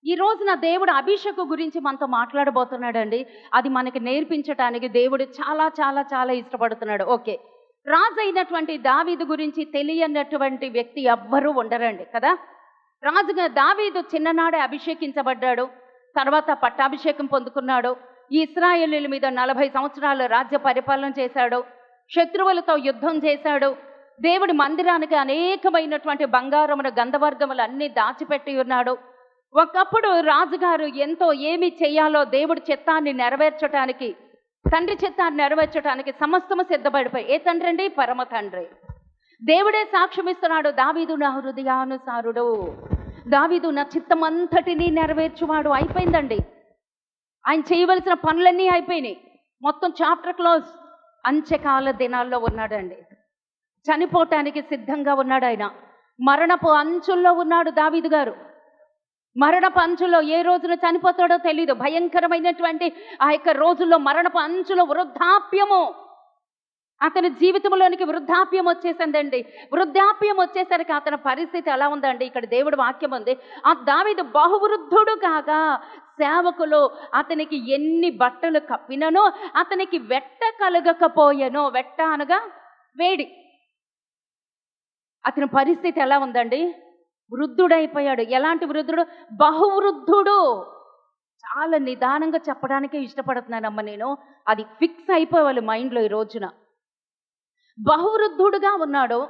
ఈ రోజున దేవుడు అభిషేకం గురించి మనతో మాట్లాడబోతున్నాడండి. అది మనకి నేర్పించటానికి దేవుడు చాలా చాలా చాలా ఇష్టపడుతున్నాడు. ఓకే. రాజు అయినటువంటి దావీదు గురించి తెలియనటువంటి వ్యక్తి ఎవ్వరూ ఉండరండి కదా. రాజుగా దావీదు చిన్ననాడే అభిషేకించబడ్డాడు. తర్వాత పట్టాభిషేకం పొందుకున్నాడు. ఈ ఇశ్రాయేలీయుల మీద 40 సంవత్సరాలు రాజ్య పరిపాలన చేశాడు. శత్రువులతో యుద్ధం చేశాడు. దేవుడి మందిరానికి అనేకమైనటువంటి బంగారమును గంధవర్గములు అన్నీ దాచిపెట్టి ఉన్నాడు. ఒకప్పుడు రాజుగారు ఎంతో ఏమి చేయాలో దేవుడి చిత్తాన్ని నెరవేర్చడానికి, తండ్రి చిత్తాన్ని నెరవేర్చడానికి సమస్తము సిద్ధపడిపోయి. ఏ తండ్రి అండి? పరమ తండ్రి. దేవుడే సాక్ష్యం ఇస్తున్నాడు, దావీదు నా హృదయానుసారుడు, దావీదు నా చిత్తమంతటినీ నెరవేర్చువాడు. అయిపోయిందండి, ఆయన చేయవలసిన పనులన్నీ అయిపోయినాయి. మొత్తం చాప్టర్ క్లోజ్. అంత్యకాల దినాల్లో ఉన్నాడండి. చనిపోవటానికి సిద్ధంగా ఉన్నాడు ఆయన. మరణపు అంచుల్లో ఉన్నాడు దావీదు గారు. మరణపు అంచులో ఏ రోజున చనిపోతాడో తెలీదు. భయంకరమైనటువంటి ఆ యొక్క రోజుల్లో మరణపు అంచులో వృద్ధాప్యము, అతని జీవితంలోనికి వృద్ధాప్యం వచ్చేసిందండి. వృద్ధాప్యం వచ్చేసరికి అతని పరిస్థితి ఎలా ఉందండి? ఇక్కడ దేవుడి వాక్యం ఉంది, ఆ దావీదు బహువృద్ధుడు కాగా సేవకులు అతనికి ఎన్ని బట్టలు కప్పిననో అతనికి వెట్ట కలగకపోయెనో. వెట్ట అనగా వేడి. అతని పరిస్థితి ఎలా ఉందండి? వృద్ధుడైపోయాడు. ఎలాంటి వృద్ధుడు? బహువృద్ధుడు. చాలా నిదానంగా చెప్పడానికే ఇష్టపడుతున్నానమ్మ నేను. అది ఫిక్స్ అయిపోవాలి మైండ్లో ఈ రోజున. బహువృద్ధుడుగా ఉన్నాడు.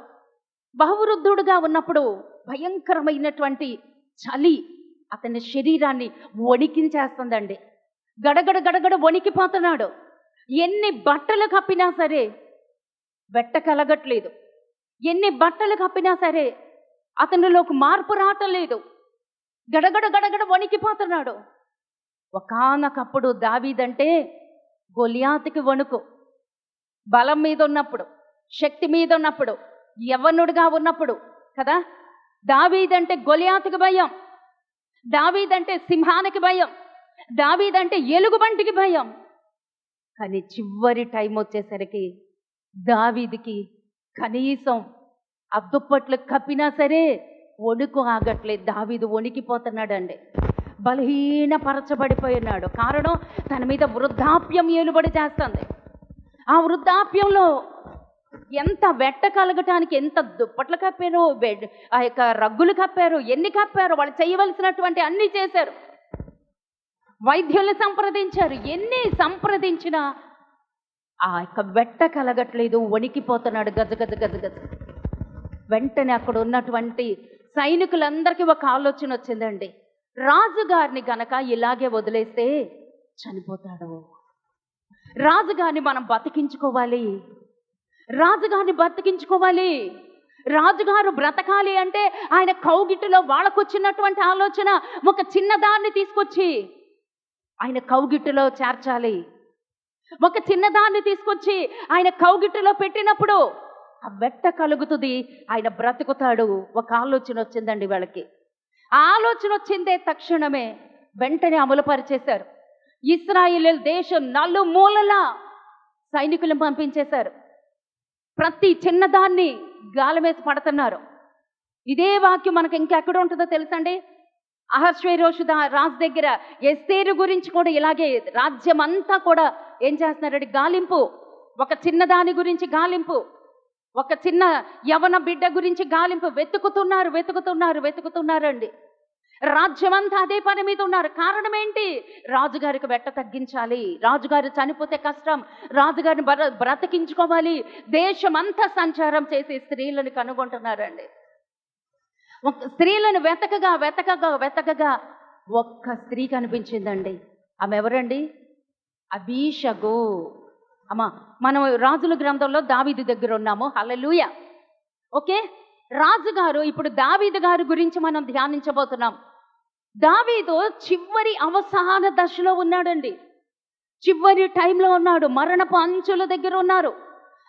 బహువృద్ధుడుగా ఉన్నప్పుడు భయంకరమైనటువంటి చలి అతని శరీరాన్ని వణికించేస్తుందండి. గడగడ గడగడ వణికిపోతున్నాడు. ఎన్ని బట్టలు కప్పినా సరే వెట్ట కలగట్లేదు. ఎన్ని బట్టలు కప్పినా సరే అతనిలోకి మార్పు రావటం లేదు. గడగడ గడగడ వణికిపోతున్నాడు. ఒకానొకప్పుడు దావీదంటే గొలియాతుకి వణుకు. బలం మీద ఉన్నప్పుడు, శక్తి మీద ఉన్నప్పుడు, యవ్వనుడిగా ఉన్నప్పుడు కదా. దావీదంటే గొలియాతుకి భయం, దావీదంటే సింహానికి భయం, దావీదంటే ఎలుగుబంటికి భయం. కానీ చివరి టైం వచ్చేసరికి దావీదికి కనీసం అద్దుప్పట్లు కప్పినా సరే వణుకు ఆగట్లేదు. దావీదు వణికిపోతున్నాడండి. బలహీనపరచబడిపోయినాడు. కారణం, తన మీద వృద్ధాప్యం ఏలుబడి చేస్తుంది. ఆ వృద్ధాప్యంలో ఎంత వెట్ట కలగటానికి ఎంత దుప్పట్లు కప్పారో, ఆ యొక్క రగ్గులు కప్పారు, ఎన్ని కప్పారు, వాళ్ళు చేయవలసినటువంటి అన్నీ చేశారు. వైద్యుల్ని సంప్రదించారు. ఎన్ని సంప్రదించినా ఆ యొక్క వెట్ట కలగట్లేదు. వణికిపోతున్నాడు గజ గజ గజ గజ. వెంటనే అక్కడ ఉన్నటువంటి సైనికులందరికీ ఒక ఆలోచన వచ్చిందండి. రాజుగారిని గనక ఇలాగే వదిలేస్తే చనిపోతాడు. రాజుగారిని మనం బతికించుకోవాలి. రాజుగారిని బతికించుకోవాలి. రాజుగారు బ్రతకాలి అంటే ఆయన కౌగిటిలో వాళ్ళకొచ్చినటువంటి ఆలోచన, ఒక చిన్నదాన్ని తీసుకొచ్చి ఆయన కౌగిటిలో చేర్చాలి. ఒక చిన్నదాన్ని తీసుకొచ్చి ఆయన కౌగిటిలో పెట్టినప్పుడు ఆ వెట్ట కలుగుతుంది, ఆయన బ్రతుకుతాడు. ఒక ఆలోచన వచ్చిందండి వాళ్ళకి. ఆ ఆలోచన వచ్చిందే తక్షణమే వెంటనే అమలుపరిచేశారు. ఇశ్రాయేలు దేశం నలుమూలలా సైనికులను పంపించేశారు. ప్రతి చిన్నదాన్ని గాలమేసి పడుతున్నారు. ఇదే వాక్యం మనకి ఇంకెక్కడ ఉంటుందో తెలుసండి? అహష్వేరోషు రాజు దగ్గర ఎస్తేరు గురించి కూడా ఇలాగే రాజ్యం అంతా కూడా ఏం చేస్తున్నారండి? గాలింపు. ఒక చిన్నదాని గురించి గాలింపు, ఒక చిన్న యవన బిడ్డ గురించి గాలింపు. వెతుకుతున్నారండి. రాజ్యమంతా అదే పని మీద ఉన్నారు. కారణం ఏంటి? రాజుగారికి వెట్ట తగ్గించాలి, రాజుగారు చనిపోతే కష్టం, రాజుగారిని బ్రతికించుకోవాలి. దేశమంతా సంచారం చేసి స్త్రీలను కనుగొంటున్నారండి. స్త్రీలను వెతకగా ఒక్క స్త్రీ కనిపించిందండి. ఆమె ఎవరండి? అబీషగు. అమ్మా, మనం రాజుల గ్రంథంలో దావీదు దగ్గర ఉన్నాము. హల్లెలూయా. ఓకే. రాజుగారు ఇప్పుడు దావీదు గారి గురించి మనం ధ్యానించబోతున్నాం. దావీదు చివరి అవసాన దశలో ఉన్నాడండి. చివరి టైంలో ఉన్నాడు. మరణపు అంచుల దగ్గర ఉన్నారు.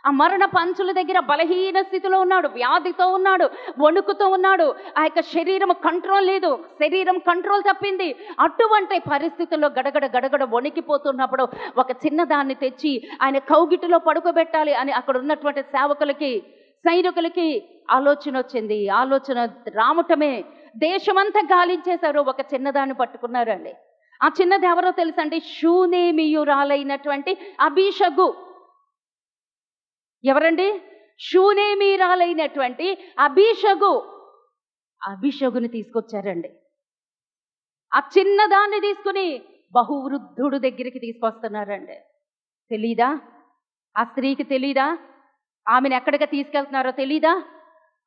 ఆ మరణపు అంచుల దగ్గర బలహీన స్థితిలో ఉన్నాడు. వ్యాధితో ఉన్నాడు, వణుకుతో ఉన్నాడు. ఆ యొక్క శరీరం కంట్రోల్ లేదు, శరీరం కంట్రోల్ తప్పింది. అటువంటి పరిస్థితుల్లో గడగడ గడగడ వణికిపోతున్నప్పుడు ఒక చిన్నదాన్ని తెచ్చి ఆయన కౌగిటిలో పడుకోబెట్టాలి అని అక్కడ ఉన్నటువంటి సేవకులకి, సైనికులకి ఆలోచన వచ్చింది. ఆలోచన దేశమంతా గాలించేశారు, ఒక చిన్నదాన్ని పట్టుకున్నారండి. ఆ చిన్నది ఎవరో తెలుసండి? షూనేమియురాలైనటువంటి అబీషగు. ఎవరండి? షూనేమియురాలైనటువంటి అబీషగు. అబీషగుని తీసుకొచ్చారండి. ఆ చిన్నదాన్ని తీసుకుని బహువృద్ధుడు దగ్గరికి తీసుకొస్తున్నారండి. తెలీదా? ఆ స్త్రీకి తెలీదా? ఆమెను ఎక్కడికి తీసుకెళ్తున్నారో తెలీదా?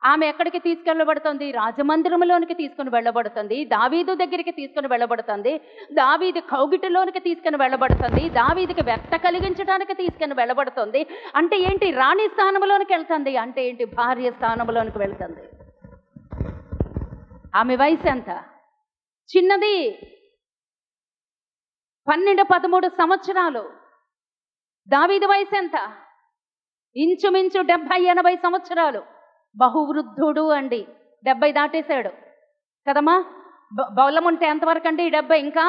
ఆమె ఎక్కడికి తీసుకెళ్ళబడుతుంది? రాజమందిరంలోనికి తీసుకుని వెళ్ళబడుతుంది. దావీదు దగ్గరికి తీసుకుని వెళ్ళబడుతుంది. దావీదు కౌగిటిలోనికి తీసుకుని వెళ్ళబడుతుంది. దావీదుకి వ్యక్త కలిగించడానికి తీసుకుని వెళ్ళబడుతుంది. అంటే ఏంటి? రాణి స్థానంలోనికి వెళ్తుంది. అంటే ఏంటి? భార్య స్థానంలోనికి వెళ్తుంది. ఆమె వయసు ఎంత? చిన్నది, 12-13 సంవత్సరాలు. దావీదు వయసు ఎంత? ఇంచుమించు 70-80 సంవత్సరాలు. బహువృద్ధుడు అండి. 70 దాటేశాడు కదమ్మా. బౌలం ఉంటే ఎంతవరకు అండి? 70, ఇంకా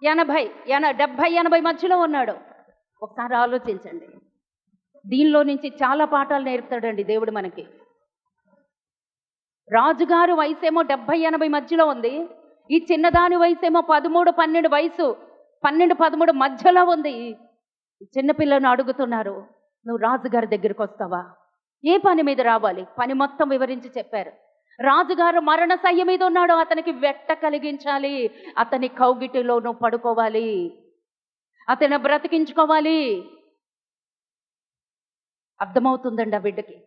80, 70-80 మధ్యలో ఉన్నాడు. ఒకసారి ఆలోచించండి. దీనిలో నుంచి చాలా పాఠాలు నేర్పుతాడండి దేవుడు మనకి. రాజుగారు వయసేమో 70-80 మధ్యలో ఉంది. ఈ చిన్నదాని వయసేమో 13-12 వయసు, 12-13 మధ్యలో ఉంది. చిన్నపిల్లను అడుగుతున్నారు, నువ్వు రాజుగారి దగ్గరికి వస్తావా? ఏ పని మీద రావాలి? పని మొత్తం వివరించి చెప్పారు. రాజుగారు మరణశయ్య మీద ఉన్నాడు, అతనికి వెట్ట కలిగించాలి, అతని కౌగిటిలో నువ్వు పడుకోవాలి, అతను బ్రతికించుకోవాలి. అర్థమవుతుందండి ఆ బిడ్డకి.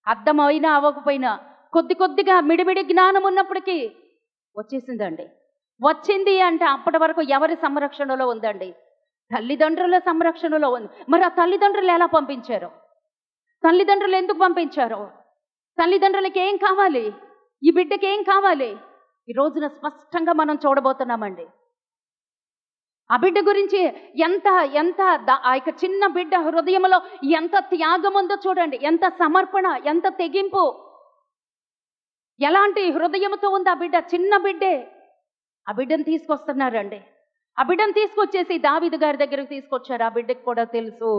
అర్థమైనా అవ్వకపోయినా కొద్దిగా మిడిమిడి జ్ఞానం ఉన్నప్పటికీ వచ్చేసిందండి. వచ్చింది అంటే అప్పటి వరకు ఎవరి సంరక్షణలో ఉందండి? తల్లిదండ్రుల సంరక్షణలో ఉంది. మరి ఆ తల్లిదండ్రులు ఎలా పంపించారు? తల్లిదండ్రులు ఎందుకు పంపించారు? తల్లిదండ్రులకి ఏం కావాలి? ఈ బిడ్డకి ఏం కావాలి? ఈ రోజున స్పష్టంగా మనం చూడబోతున్నామండి. ఆ బిడ్డ గురించి ఆ యొక్క చిన్న బిడ్డ హృదయంలో ఎంత త్యాగం ఉందో చూడండి. ఎంత సమర్పణ, ఎంత తెగింపు, ఎలాంటి హృదయంతో ఉంది ఆ బిడ్డ. చిన్న బిడ్డే. ఆ బిడ్డను తీసుకొస్తున్నారండి. ఆ బిడ్డను తీసుకొచ్చేసి దావీదు గారి దగ్గరకు తీసుకొచ్చారు. ఆ బిడ్డకు కూడా తెలుసు,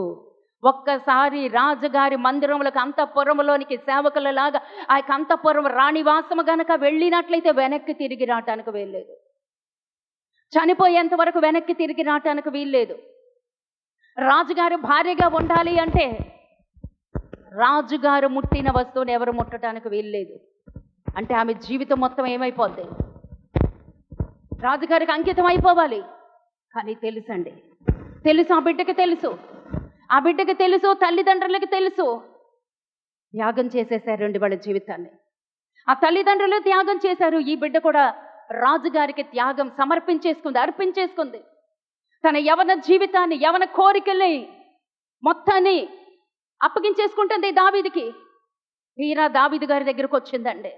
ఒక్కసారి రాజుగారి మందిరములకు, అంతఃపురములోనికి సేవకులలాగా ఆ యొక్క అంతఃపురం రాణివాసము గనక వెళ్ళినట్లయితే వెనక్కి తిరిగి రావటానికి వీల్లేదు. చనిపోయేంత వరకు వెనక్కి తిరిగి రావటానికి వీల్లేదు. రాజుగారు భార్యగా ఉండాలి అంటే రాజుగారు ముట్టిన వస్తువుని ఎవరు ముట్టడానికి వీల్లేదు. అంటే ఆమె జీవితం మొత్తం ఏమైపోద్ది? రాజుగారికి అంకితం అయిపోవాలి. కానీ తెలుసండి, తెలుసు, ఆ బిడ్డకి తెలుసు, ఆ బిడ్డకి తెలుసు, తల్లిదండ్రులకి తెలుసు. త్యాగం చేసేసారండి వాళ్ళ జీవితాన్ని. ఆ తల్లిదండ్రులు త్యాగం చేశారు. ఈ బిడ్డ కూడా రాజుగారికి త్యాగం సమర్పించేసుకుంది, అర్పించేసుకుంది. తన యవన జీవితాన్ని, యవన కోరికల్ని మొత్తాన్ని అప్పగించేసుకుంటుంది దావీదుకి. తీరా దావీదు గారి దగ్గరకు వచ్చిందండి.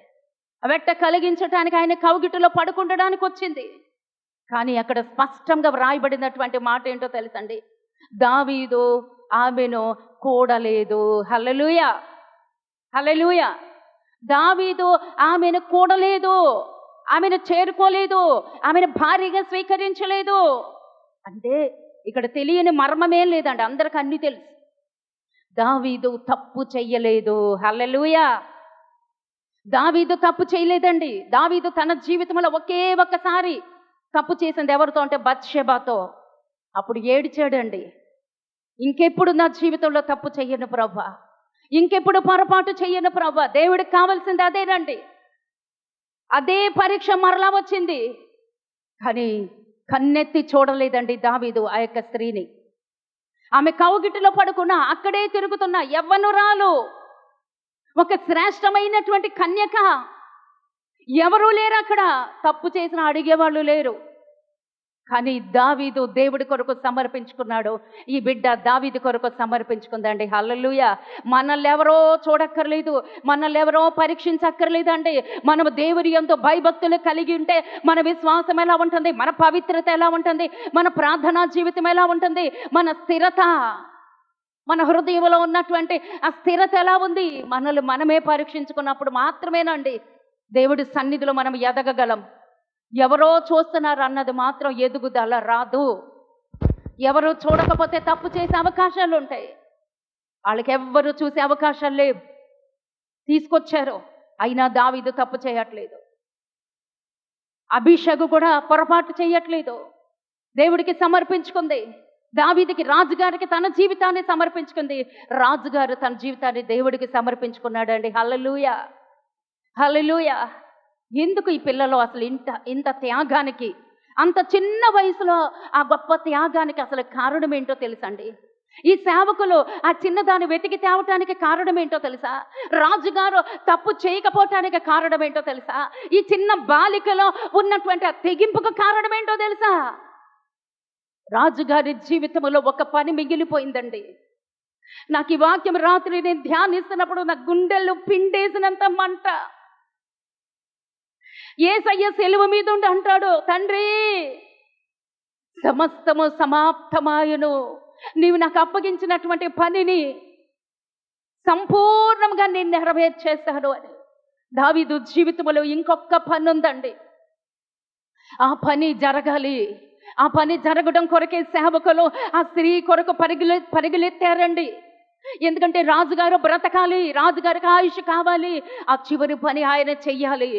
వెట్ట కలిగించటానికి, ఆయన కౌగిటిలో పడుకుండడానికి వచ్చింది. కానీ అక్కడ స్పష్టంగా వ్రాయబడినటువంటి మాట ఏంటో తెలుసండి? దావీదు ఆమెను కూడలేదు. హల్లెలూయా, హల్లెలూయా. దావీదు ఆమెను కూడలేదు, ఆమెను చేరుకోలేదు, ఆమెను భార్యగా స్వీకరించలేదు. అంటే ఇక్కడ తెలియని మర్మమేం లేదండి, అందరికి అన్ని తెలుసు. దావీదు తప్పు చెయ్యలేదు. హల్లెలూయా. దావీదు తప్పు చేయలేదండి. దావీదు తన జీవితంలో ఒకే ఒక్కసారి తప్పు చేసింది. ఎవరితో అంటే బత్షెబాతో. అప్పుడు ఏడ్చాడండి, ఇంకెప్పుడు నా జీవితంలో తప్పు చెయ్యను ప్రభువా, ఇంకెప్పుడు పొరపాటు చెయ్యను ప్రభువా. దేవుడికి కావాల్సింది అదేనండి. అదే పరీక్ష మరలా వచ్చింది. కానీ కన్నెత్తి చూడలేదండి దావీదు ఆ యొక్క స్త్రీని. ఆమె కౌగిటిలో పడుకున్నా, అక్కడే తిరుగుతున్న యవ్వనురాలు, ఒక శ్రేష్టమైనటువంటి కన్యక. ఎవరూ లేరు అక్కడ, తప్పు చేసిన అడిగేవాళ్ళు లేరు. కానీ దావీదు దేవుడి కొరకు సమర్పించుకున్నాడు. ఈ బిడ్డ దావీదు కొరకు సమర్పించుకుందండి. హల్లెలూయా. మనల్ని ఎవరో చూడక్కర్లేదు, మనల్ని ఎవరో పరీక్షించక్కర్లేదండి. మనము దేవుని యందు భయభక్తులు కలిగి ఉంటే మన విశ్వాసం ఎలా ఉంటుంది, మన పవిత్రత ఎలా ఉంటుంది, మన ప్రార్థనా జీవితం ఎలా ఉంటుంది, మన స్థిరత, మన హృదయంలో ఉన్నటువంటి ఆ స్థిరత ఎలా ఉంది, మనల్ని మనమే పరీక్షించుకున్నప్పుడు మాత్రమేనండి దేవుడి సన్నిధిలో మనం ఎదగగలం. ఎవరో చూస్తున్నారు అన్నది మాత్రం ఎదుగుదల రాదు. ఎవరు చూడకపోతే తప్పు చేసే అవకాశాలు ఉంటాయి. వాళ్ళకి ఎవ్వరు చూసే అవకాశాలు లేవు. తీసుకొచ్చారు, అయినా దావీదు తప్పు చేయట్లేదు. అభిషేకు కూడా పొరపాటు చేయట్లేదు, దేవుడికి సమర్పించుకుంది. దావీదుకి రాజుగారికి తన జీవితాన్ని సమర్పించుకుంది, రాజుగారు తన జీవితాన్ని దేవుడికి సమర్పించుకున్నాడండి. హల్లెలూయా, హల్లెలూయా. ఎందుకు ఈ పిల్లలు అసలు ఇంత త్యాగానికి, అంత చిన్న వయసులో ఆ గొప్ప త్యాగానికి అసలు కారణం ఏంటో తెలుసండి? ఈ సేవకులు ఆ చిన్నదాన్ని వెతికి తేవటానికి కారణం ఏంటో తెలుసా? రాజుగారు తప్పు చేయకపోవటానికి కారణం ఏంటో తెలుసా? ఈ చిన్న బాలికలో ఉన్నటువంటి ఆ తెగింపుకు కారణం ఏంటో తెలుసా? రాజుగారి జీవితంలో ఒక పని మిగిలిపోయిందండి. నాకు ఈ వాక్యం రాత్రి నేను ధ్యానిస్తున్నప్పుడు నా గుండెల్లో పిండేసినంత మంట. యేసయ్య సెలువు మీద ఉండి అంటాడు, తండ్రి సమస్తము సమాప్తమాయను, నీవు నాకు అప్పగించినటువంటి పనిని సంపూర్ణంగా నేను నెరవేర్చేస్తాను అని. దావీదు జీవితంలో ఇంకొక పని ఉందండి, ఆ పని జరగాలి. ఆ పని జరగడం కొరకే సేవకులు ఆ స్త్రీ కొరకు పరుగులెత్తారండి. ఎందుకంటే రాజుగారు బ్రతకాలి, రాజుగారికి ఆయుష్ కావాలి, ఆ చివరి పని ఆయన చెయ్యాలి.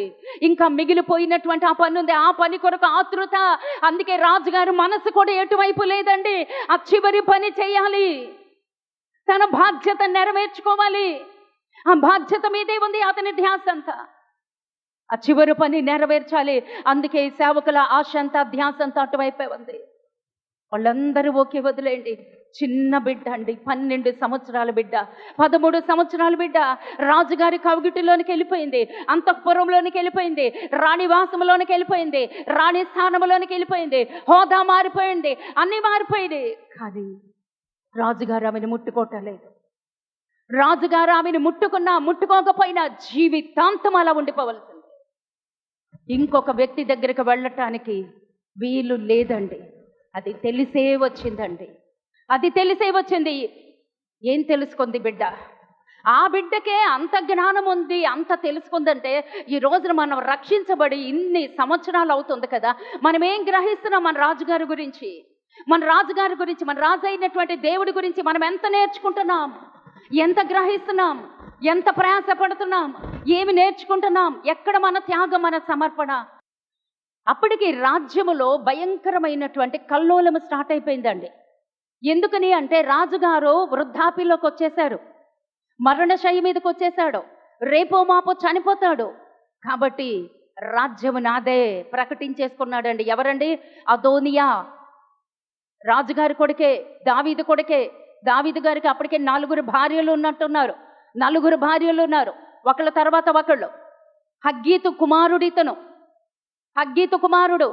ఇంకా మిగిలిపోయినటువంటి ఆ పని ఉంది, ఆ పని కొరకు ఆతృత. అందుకే రాజుగారు మనసు కూడా ఎటువైపు లేదండి, ఆ చివరి పని చెయ్యాలి, తన బాధ్యత నెరవేర్చుకోవాలి. ఆ బాధ్యత మీదే ఉంది అతని ధ్యాస అంతా, ఆ చివరి పని నెరవేర్చాలి. అందుకే ఈ సేవకుల ఆశ అంతా, ధ్యాస అంతా అటువైపే ఉంది. వాళ్ళందరూ ఓకే వదిలేండి, చిన్న బిడ్డ అండి, 12 సంవత్సరాల బిడ్డ, 13 సంవత్సరాల బిడ్డ రాజుగారి కవిగిటిలోనికి వెళ్ళిపోయింది, అంతఃపురంలోనికి వెళ్ళిపోయింది, రాణివాసంలోనికి వెళ్ళిపోయింది, రాణి స్థానంలోనికి వెళ్ళిపోయింది, హోదా మారిపోయింది, అన్నీ మారిపోయింది. కానీ రాజుగారు ఆమెను ముట్టుకోవటలేదు. రాజుగారు ఆమెను ముట్టుకోకపోయినా జీవితాంతం అలా ఉండిపోవలసింది. ఇంకొక వ్యక్తి దగ్గరికి వెళ్ళటానికి వీలు లేదండి. అది తెలిసే వచ్చిందండి, అది తెలిసే వచ్చింది. ఏం తెలుసుకుంది బిడ్డ? ఆ బిడ్డకే అంత జ్ఞానం ఉంది, అంత తెలుసుకుందంటే ఈ రోజున మనం రక్షించబడి ఇన్ని సంవత్సరాలు అవుతుంది కదా, మనం ఏం గ్రహిస్తున్నాం మన రాజుగారి గురించి, మన రాజు అయినటువంటి దేవుడి గురించి మనం ఎంత నేర్చుకుంటున్నాం, ఎంత గ్రహిస్తున్నాం, ఎంత ప్రయాసపడుతున్నాం, ఏమి నేర్చుకుంటున్నాం, ఎక్కడ మన త్యాగం, మన సమర్పణ. అప్పటికి రాజ్యములో భయంకరమైనటువంటి కల్లోలము స్టార్ట్ అయిపోయిందండి. ఎందుకని అంటే రాజుగారు వృద్ధాప్యంలోకి వచ్చేశారు, మరణశయ్య మీదకి వచ్చేశాడు, రేపో మాపో చనిపోతాడు. కాబట్టి రాజ్యము నాదే ప్రకటించేసుకున్నాడండి. ఎవరండి? అదోనియా, రాజుగారి కొడుకే, దావీదు కొడుకే. దావీదు గారికి అప్పటికే 4 భార్యలు ఉన్నట్టున్నారు, 4 భార్యలు ఉన్నారు, ఒకళ్ళ తర్వాత ఒకళ్ళు. హగ్గీతు కుమారుడితను, హగ్గీతు కుమారుడు.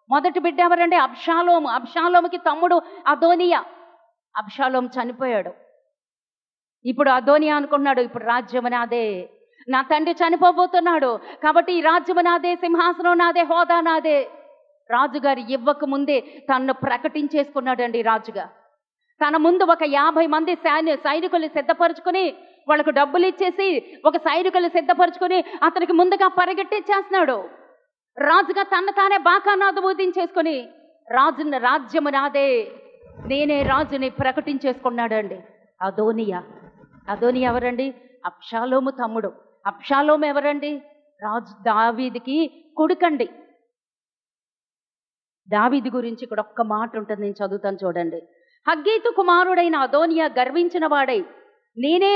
మొదటి బిడ్డ ఎవరండి? అబ్షాలోము. అబ్షాలోముకి తమ్ముడు అదోనియా. అబ్షాలోము చనిపోయాడు. ఇప్పుడు అదోనియా అనుకున్నాడు, ఇప్పుడు రాజ్యం నాదే, నా తండ్రి చనిపోబోతున్నాడు కాబట్టి ఈ రాజ్యం నాదే, సింహాసనం నాదే, హోదా నాదే. రాజుగారు ఇవ్వక ముందే తనను ప్రకటించేసుకున్నాడండి. రాజుగా తన ముందు ఒక 50 మంది సైనికులు సిద్ధపరుచుకొని, వాళ్ళకు డబ్బులు ఇచ్చేసి ఒక సైనికులు సిద్ధపరుచుకొని అతనికి ముందుగా పరిగెట్టించేస్తున్నాడు. రాజుగా తన తానే బాకానాదు ఊదించేసుకొని రాజ్యము నాదే, నేనే రాజుని ప్రకటించేసుకున్నాడండి అదోనియా. అదోనియా ఎవరండి? అబ్షాలోము తమ్ముడు. అబ్షాలోము ఎవరండి? రాజు దావీదుకి కొడుకండి. దావీదు గురించి ఇక్కడ ఒక్క మాట ఉంటుంది, నేను చదువుతాను చూడండి. హగ్గీతు కుమారుడైన అదోనియా గర్వించిన వాడై నేనే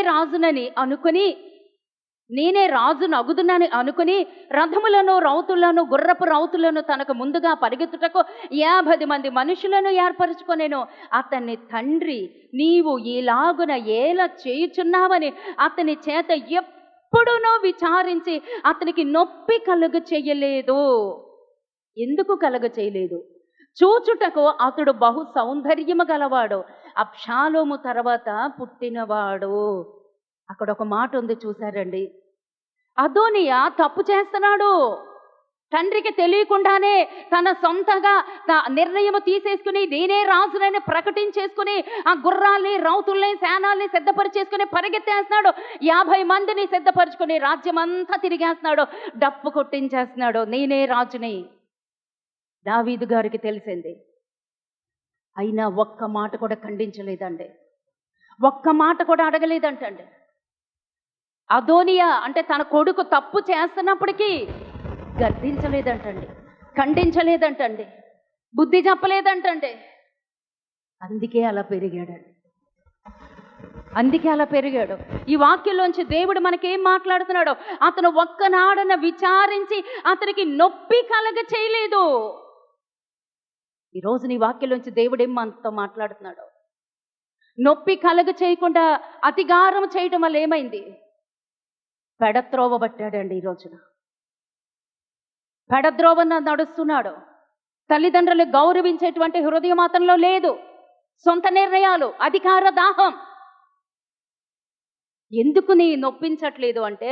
రాజును అగుదునని అనుకుని రథములను, రౌతులను, గుర్రపు రౌతులను తనకు ముందుగా పరిగెత్తుటకు 50 మంది మనుషులను ఏర్పరచుకొనెను. అతన్ని తండ్రి, నీవు ఈలాగున ఏలా చేయుచున్నావని అతని చేత ఎప్పుడూనూ విచారించి అతనికి నొప్పి కలుగ చేయలేదు. ఎందుకు కలుగ చేయలేదు? చూచుటకు అతడు బహు సౌందర్యము గలవాడు, అబ్షాలోము తర్వాత పుట్టినవాడు. అక్కడ ఒక మాట ఉంది చూసారండి, అదోనియా తప్పు చేస్తున్నాడు. తండ్రికి తెలియకుండానే తన సొంతగా నిర్ణయం తీసేసుకుని నేనే రాజునని ప్రకటించేసుకుని ఆ గుర్రాల్ని, రౌతుల్ని, సేనాల్ని సిద్ధపరిచేసుకుని పరిగెత్తేస్తున్నాడు. 50 మందిని సిద్ధపరుచుకుని రాజ్యం అంతా తిరిగేస్తున్నాడు, డప్పు కొట్టించేస్తున్నాడు, నేనే రాజుని. దావీదు గారికి తెలిసింది, అయినా ఒక్క మాట కూడా ఖండించలేదండి, ఒక్క మాట కూడా అడగలేదంటండి. అదోనియా అంటే తన కొడుకు తప్పు చేస్తున్నప్పటికీ గద్దించలేదంటండి. ఖండించలేదంటండి, బుద్ధి చెప్పలేదంటండి. అందుకే అలా పెరిగాడండి. అందుకే అలా పెరిగాడు. ఈ వాక్యంలోంచి దేవుడు మనకేం మాట్లాడుతున్నాడో, అతను ఒక్కనాడన విచారించి అతనికి నొప్పి కలగ చేయలేదు. ఈరోజు నీ వాక్యంలోంచి దేవుడేం మనతో మాట్లాడుతున్నాడో, నొప్పి కలగ చేయకుండా అతిగారం చేయటం వల్ల ఏమైంది? పెడత్రోవ పట్టాడండి. ఈ రోజున పెడద్రోవన నడుస్తున్నాడు. తల్లిదండ్రులు గౌరవించేటువంటి హృదయం అతనిలో లేదు. సొంత నిర్ణయాలు, అధికార దాహం. ఎందుకు నీ నొప్పించట్లేదు అంటే,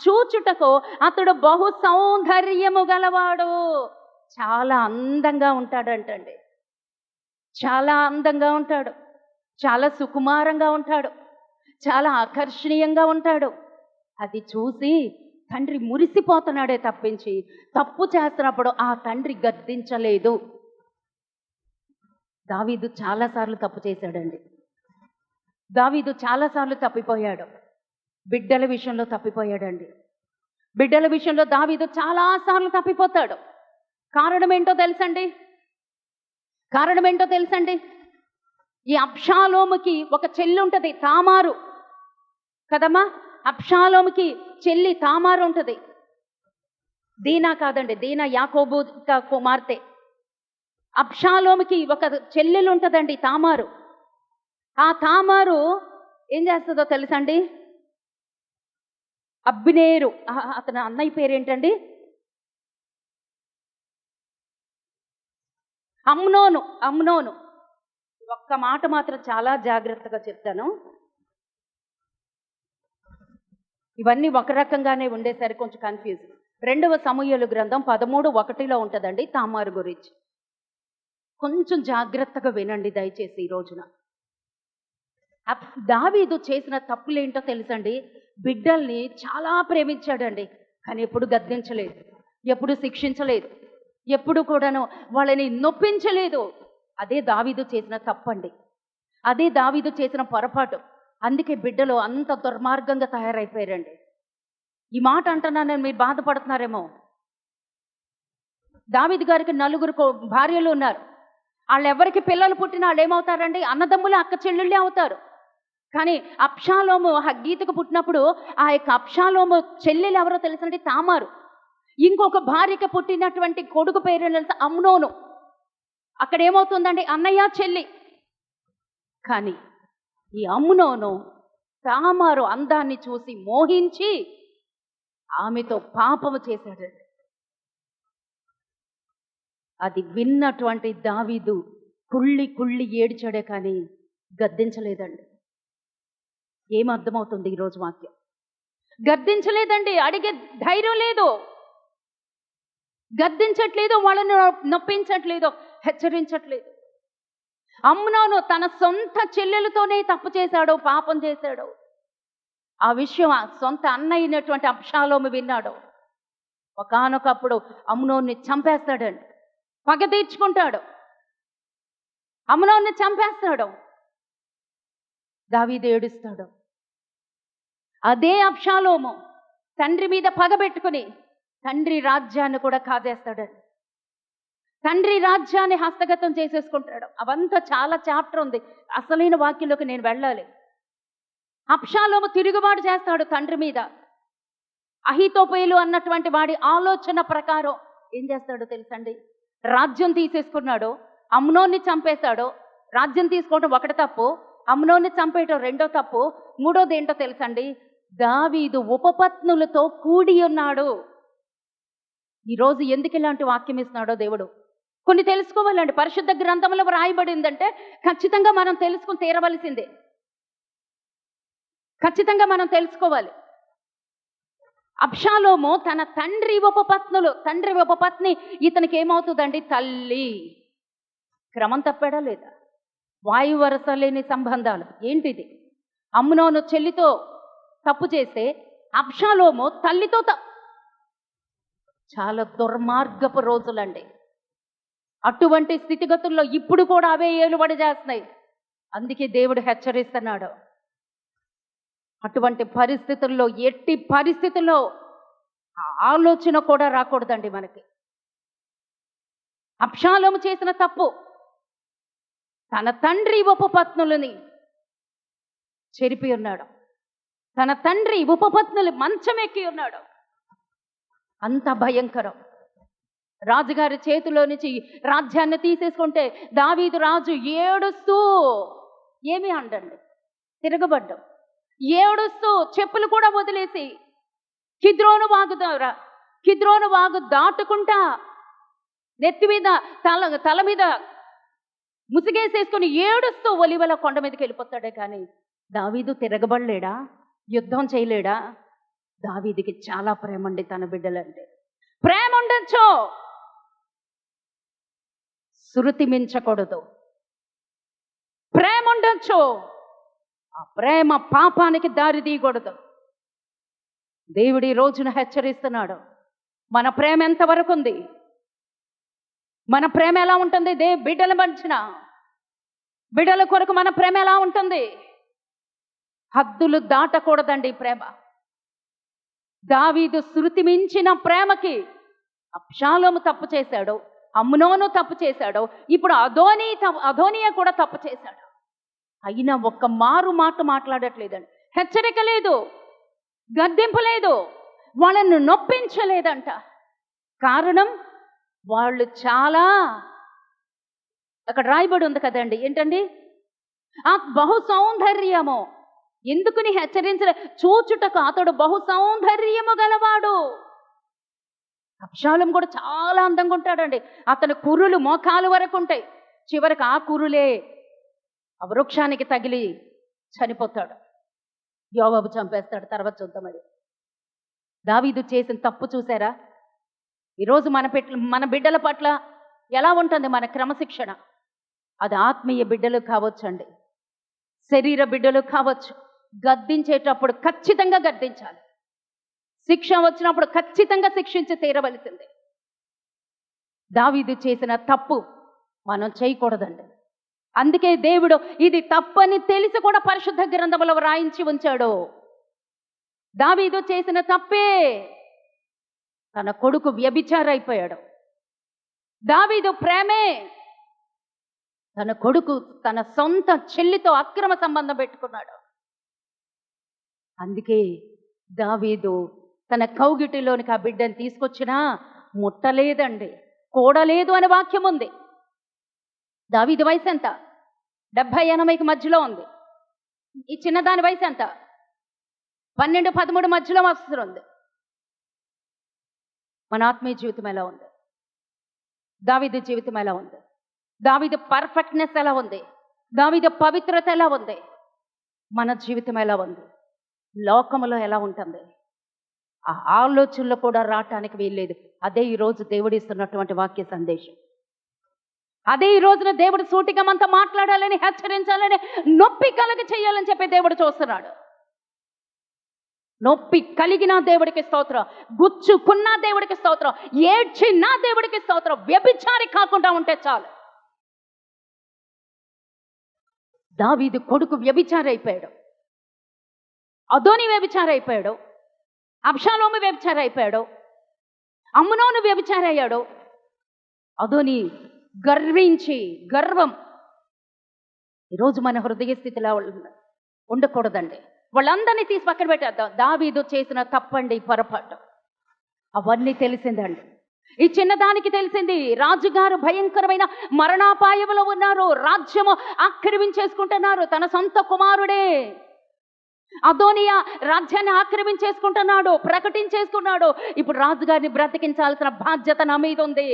చూచుటకు అతడు బహు సౌందర్యము గలవాడు. చాలా అందంగా ఉంటాడంటండి. చాలా అందంగా ఉంటాడు, చాలా సుకుమారంగా ఉంటాడు, చాలా ఆకర్షణీయంగా ఉంటాడు. అది చూసి తండ్రి మురిసిపోతున్నాడే తప్పించి తప్పు చేస్తున్నప్పుడు ఆ తండ్రి గద్దించలేదు. దావీదు చాలాసార్లు తప్పు చేశాడండి. దావీదు చాలాసార్లు తప్పిపోయాడు. బిడ్డల విషయంలో తప్పిపోయాడండి. బిడ్డల విషయంలో దావీదు చాలాసార్లు తప్పిపోతాడు. కారణం ఏంటో తెలుసండి? ఈ అబ్షాలోముకి ఒక చెల్లి ఉంటుంది, తామారు కదమ్మా. అబ్షాలోముకి చెల్లి తామారు ఉంటుంది. దీనా కాదండి, దీనా యాకోబు కుమార్తె. అబ్షాలోముకి ఒక చెల్లెలు ఉంటుందండి, తామారు. ఆ తామారు ఏం చేస్తుందో తెలుసండి? అబ్నేరు, అతని అన్నయ్య పేరేంటండి? అమ్నోను. ఒక్క మాట మాత్రం చాలా జాగ్రత్తగా చెప్తాను. ఇవన్నీ ఒక రకంగానే ఉండేసరికి కొంచెం కన్ఫ్యూజ్. 2వ సమూయేలు గ్రంథం 13:1 ఉంటుందండి తామారు గురించి. కొంచెం జాగ్రత్తగా వినండి దయచేసి ఈ రోజున. దావీదు చేసిన తప్పులేంటో తెలుసండి? బిడ్డల్ని చాలా ప్రేమించాడండి, కానీ ఎప్పుడు గద్దించలేదు, ఎప్పుడు శిక్షించలేదు, ఎప్పుడు కూడాను వాళ్ళని నొప్పించలేదు. అదే దావీదు చేసిన తప్పండి. అదే దావీదు చేసిన పొరపాటు. అందుకే బిడ్డలు అంత దుర్మార్గంగా తయారైపోయారండి. ఈ మాట అంటున్నానని మీరు బాధపడుతున్నారేమో. దావీదు గారికి 4 భార్యలు ఉన్నారు. వాళ్ళెవరికి పిల్లలు పుట్టినా వాళ్ళు ఏమవుతారండి? అన్నదమ్ములు, అక్క చెల్లెళ్ళే అవుతారు. కానీ అబ్షాలోము హగ్గీతుకు పుట్టినప్పుడు ఆ యొక్క అబ్షాలోము చెల్లెలు ఎవరో తెలుసండి? తామారు. ఇంకొక భార్యకి పుట్టినటువంటి కొడుకు పేరు తెలుసా? అమ్నోను. అక్కడ ఏమవుతుందండి? అన్నయ్య చెల్లి. కానీ ఈ అమ్నోను తామారు అందాన్ని చూసి మోహించి ఆమెతో పాపము చేశాడండి. అది విన్నటువంటి దావీదు కుళ్ళి ఏడ్చాడే కానీ గద్దించలేదండి. ఏమర్థమవుతుంది ఈరోజు వాక్యం? గద్దించలేదండి. అడిగే ధైర్యం లేదు, గద్దించట్లేదు, వాళ్ళని నొప్పించట్లేదు, హెచ్చరించట్లేదు. అమ్నోను తన సొంత చెల్లెలతోనే తప్పు చేశాడు, పాపం చేశాడు. ఆ విషయం ఆ సొంత అన్న అయినటువంటి అబ్షాలోము విన్నాడు. ఒకానొకప్పుడు అమ్నోన్ని చంపేస్తాడండి, పగ తీర్చుకుంటాడు, అమ్నోన్ని చంపేస్తాడు. దావీదు ఏడుస్తాడు. అదే అబ్షాలోము తండ్రి మీద పగ పెట్టుకుని తండ్రి రాజ్యాన్ని కూడా కాజేస్తాడండి. తండ్రి రాజ్యాన్ని హస్తగతం చేసేసుకుంటాడు. అవంతా చాలా చాప్టర్ ఉంది. అసలైన వాక్యంలోకి నేను వెళ్ళాలి. అబ్షాలోము తిరుగుబాటు చేస్తాడు తండ్రి మీద. అహీతోపేలు అన్నటువంటి వాడి ఆలోచన ప్రకారం ఏం చేస్తాడో తెలుసండి? రాజ్యం తీసేసుకున్నాడు, అమ్నోన్ని చంపేశాడు. రాజ్యం తీసుకోవడం ఒకటి తప్పు, అమ్నోన్ని చంపేయటం రెండో తప్పు. మూడోది ఏంటో తెలుసండి? దావీదు ఉపపత్నులతో కూడి ఉన్నాడు. ఈరోజు ఎందుకు ఇలాంటి వాక్యం ఇస్తున్నాడో దేవుడు కొన్ని తెలుసుకోవాలండి. పరిశుద్ధ గ్రంథంలో రాయబడిందంటే ఖచ్చితంగా మనం తెలుసుకుని తీరవలసిందే. ఖచ్చితంగా మనం తెలుసుకోవాలి. అబ్షాలోము తన తండ్రి ఉపపత్ని ఇతనికి ఏమవుతుందండి? తల్లి. క్రమం తప్పాడా లేదా? వాయు వరస లేని సంబంధాలు ఏంటిది? అమ్నోను చెల్లితో తప్పు చేస్తే అబ్షాలోము తల్లితో చాలా దుర్మార్గపు రోజులండి. అటువంటి స్థితిగతుల్లో ఇప్పుడు కూడా అవే ఏలుబడి చేస్తున్నాయి. అందుకే దేవుడు హెచ్చరిస్తున్నాడు. అటువంటి పరిస్థితుల్లో ఎట్టి పరిస్థితుల్లో ఆలోచన కూడా రాకూడదండి మనకి. అబ్షాలోము చేసిన తప్పు, తన తండ్రి ఉపపత్నులని చెరిపి ఉన్నాడు. తన తండ్రి ఉపపత్నులు మంచం ఎక్కి ఉన్నాడు. అంత భయంకరం. రాజుగారి చేతిలో నుంచి రాజ్యాన్ని తీసేసుకుంటే దావీదు రాజు ఏడుస్తూ, ఏమీ అండండి, తిరగబడ్డం, ఏడుస్తూ చెప్పులు కూడా వదిలేసి కిద్రోను వాగు దాటుకుంటా నెత్తి మీద తల మీద ముసిగేసేసుకుని ఏడుస్తూ ఒలివల కొండ మీదకి వెళ్ళిపోతాడే. కానీ దావీదు తిరగబడలేడా? యుద్ధం చేయలేడా? దావీదుకి చాలా ప్రేమ అండి తన బిడ్డలంటే. ప్రేమ ఉండొచ్చు, శృతి మించకూడదు. ప్రేమ ఉండొచ్చు, ఆ ప్రేమ పాపానికి దారి తీయకూడదు. దేవుడి రోజున హెచ్చరిస్తున్నాడు. మన ప్రేమ ఎంతవరకు ఉంది? మన ప్రేమ ఎలా ఉంటుంది? బిడ్డల మధ్యన, బిడ్డల కొరకు మన ప్రేమ ఎలా ఉంటుంది? హద్దులు దాటకూడదండి ప్రేమ. దావీదు శృతి మించిన ప్రేమకి అబ్షాలోము తప్పు చేశాడు, అమ్నోను తప్పు చేశాడు, ఇప్పుడు అదోనియా కూడా తప్పు చేశాడు. అయినా ఒక్క మారు మాట మాట్లాడట్లేదండి. హెచ్చరిక లేదు, గద్దింపు లేదు, వాళ్ళను నొప్పించలేదంట. కారణం వాళ్ళు చాలా, అక్కడ రాయబడి ఉంది కదండి, ఏంటండి? ఆ బహు సౌందర్యము. ఎందుకుని హెచ్చరించలే? చూచుటకు అతడు బహు సౌందర్యము గలవాడు. అబ్షాలోము కూడా చాలా అందంగా ఉంటాడండి. అతని కురులు మోకాలు వరకు ఉంటాయి. చివరికి ఆ కురులే ఆ వృక్షానికి తగిలి చనిపోతాడు. యోవాబు చంపేస్తాడు. తర్వాత చూద్దాం. అది దావీదు చేసిన తప్పు చూసారా? ఈరోజు మన బిడ్డల పట్ల ఎలా ఉంటుంది మన క్రమశిక్షణ? అది ఆత్మీయ బిడ్డలు కావచ్చండి, శరీర బిడ్డలు కావచ్చు. గద్దించేటప్పుడు ఖచ్చితంగా గద్దించాలి. శిక్ష వచ్చినప్పుడు ఖచ్చితంగా శిక్షించి తీరవలసిందే. దావీదు చేసిన తప్పు మనం చేయకూడదండి. అందుకే దేవుడు ఇది తప్పని తెలిసి కూడా పరిశుద్ధ గ్రంథంలో రాయించి ఉంచాడు. దావీదు చేసిన తప్పే. తన కొడుకు వ్యభిచారైపోయాడు. దావీదు ప్రేమే. తన కొడుకు తన సొంత చెల్లితో అక్రమ సంబంధం పెట్టుకున్నాడు. అందుకే దావీదు తన కౌగిటిలోనికి ఆ బిడ్డను తీసుకొచ్చినా ముట్టలేదండి, కూడలేదు అనే వాక్యం ఉంది. దావీదు వయసు ఎంత? 70-80కి మధ్యలో ఉంది. ఈ చిన్నదాని వయసు ఎంత? 12-13 మధ్యలో వస్తుంది. మన ఆత్మీయ జీవితం ఎలా ఉంది? దావీదు జీవితం ఎలా ఉంది? దావీదు పర్ఫెక్ట్నెస్ ఎలా ఉంది? దావీదు పవిత్రత ఎలా ఉంది? మన జీవితం ఎలా ఉంది? లోకములో ఎలా ఉంటుంది? ఆ ఆలోచనలో కూడా రావటానికి వీల్లేదు. అదే ఈరోజు దేవుడు ఇస్తున్నటువంటి వాక్య సందేశం. అదే ఈ రోజున దేవుడు సూటిగా మనతో మాట్లాడాలని, హెచ్చరించాలని, నొప్పి కలగ చేయాలని చెప్పి దేవుడు చూస్తున్నాడు. నొప్పి కలిగిన దేవుడికి స్తోత్రం, గుచ్చుకున్న దేవుడికి స్తోత్రం, ఏడ్చిన దేవుడికి స్తోత్రం. వ్యభిచారి కాకుండా ఉంటే చాలు. దావీదు కొడుకు వ్యభిచారి అయిపోయాడు, అదోని వ్యభిచారి అయిపోయాడు, అబ్షాలోము వ్యభిచారి అయిపోయాడు, అమ్నోను వ్యభిచారి అయ్యాడు. అదోని గర్వం ఈరోజు మన హృదయ స్థితిలో ఉండకూడదండి. వాళ్ళందరినీ తీసి పక్కన పెట్టేద్దాం. దావీదు చేసిన తప్పండి, పొరపాటు అవన్నీ తెలిసిందండి. ఈ చిన్నదానికి తెలిసింది రాజుగారు భయంకరమైన మరణాపాయంలో ఉన్నారు, రాజ్యము ఆక్రమించేసుకుంటున్నారు. తన సొంత కుమారుడే అదోనియా రాజ్యాన్ని ఆక్రమించేసుకుంటున్నాడు, ప్రకటించేసుకున్నాడు. ఇప్పుడు రాజుగారిని బ్రతికించాల్సిన బాధ్యత నా మీద ఉంది,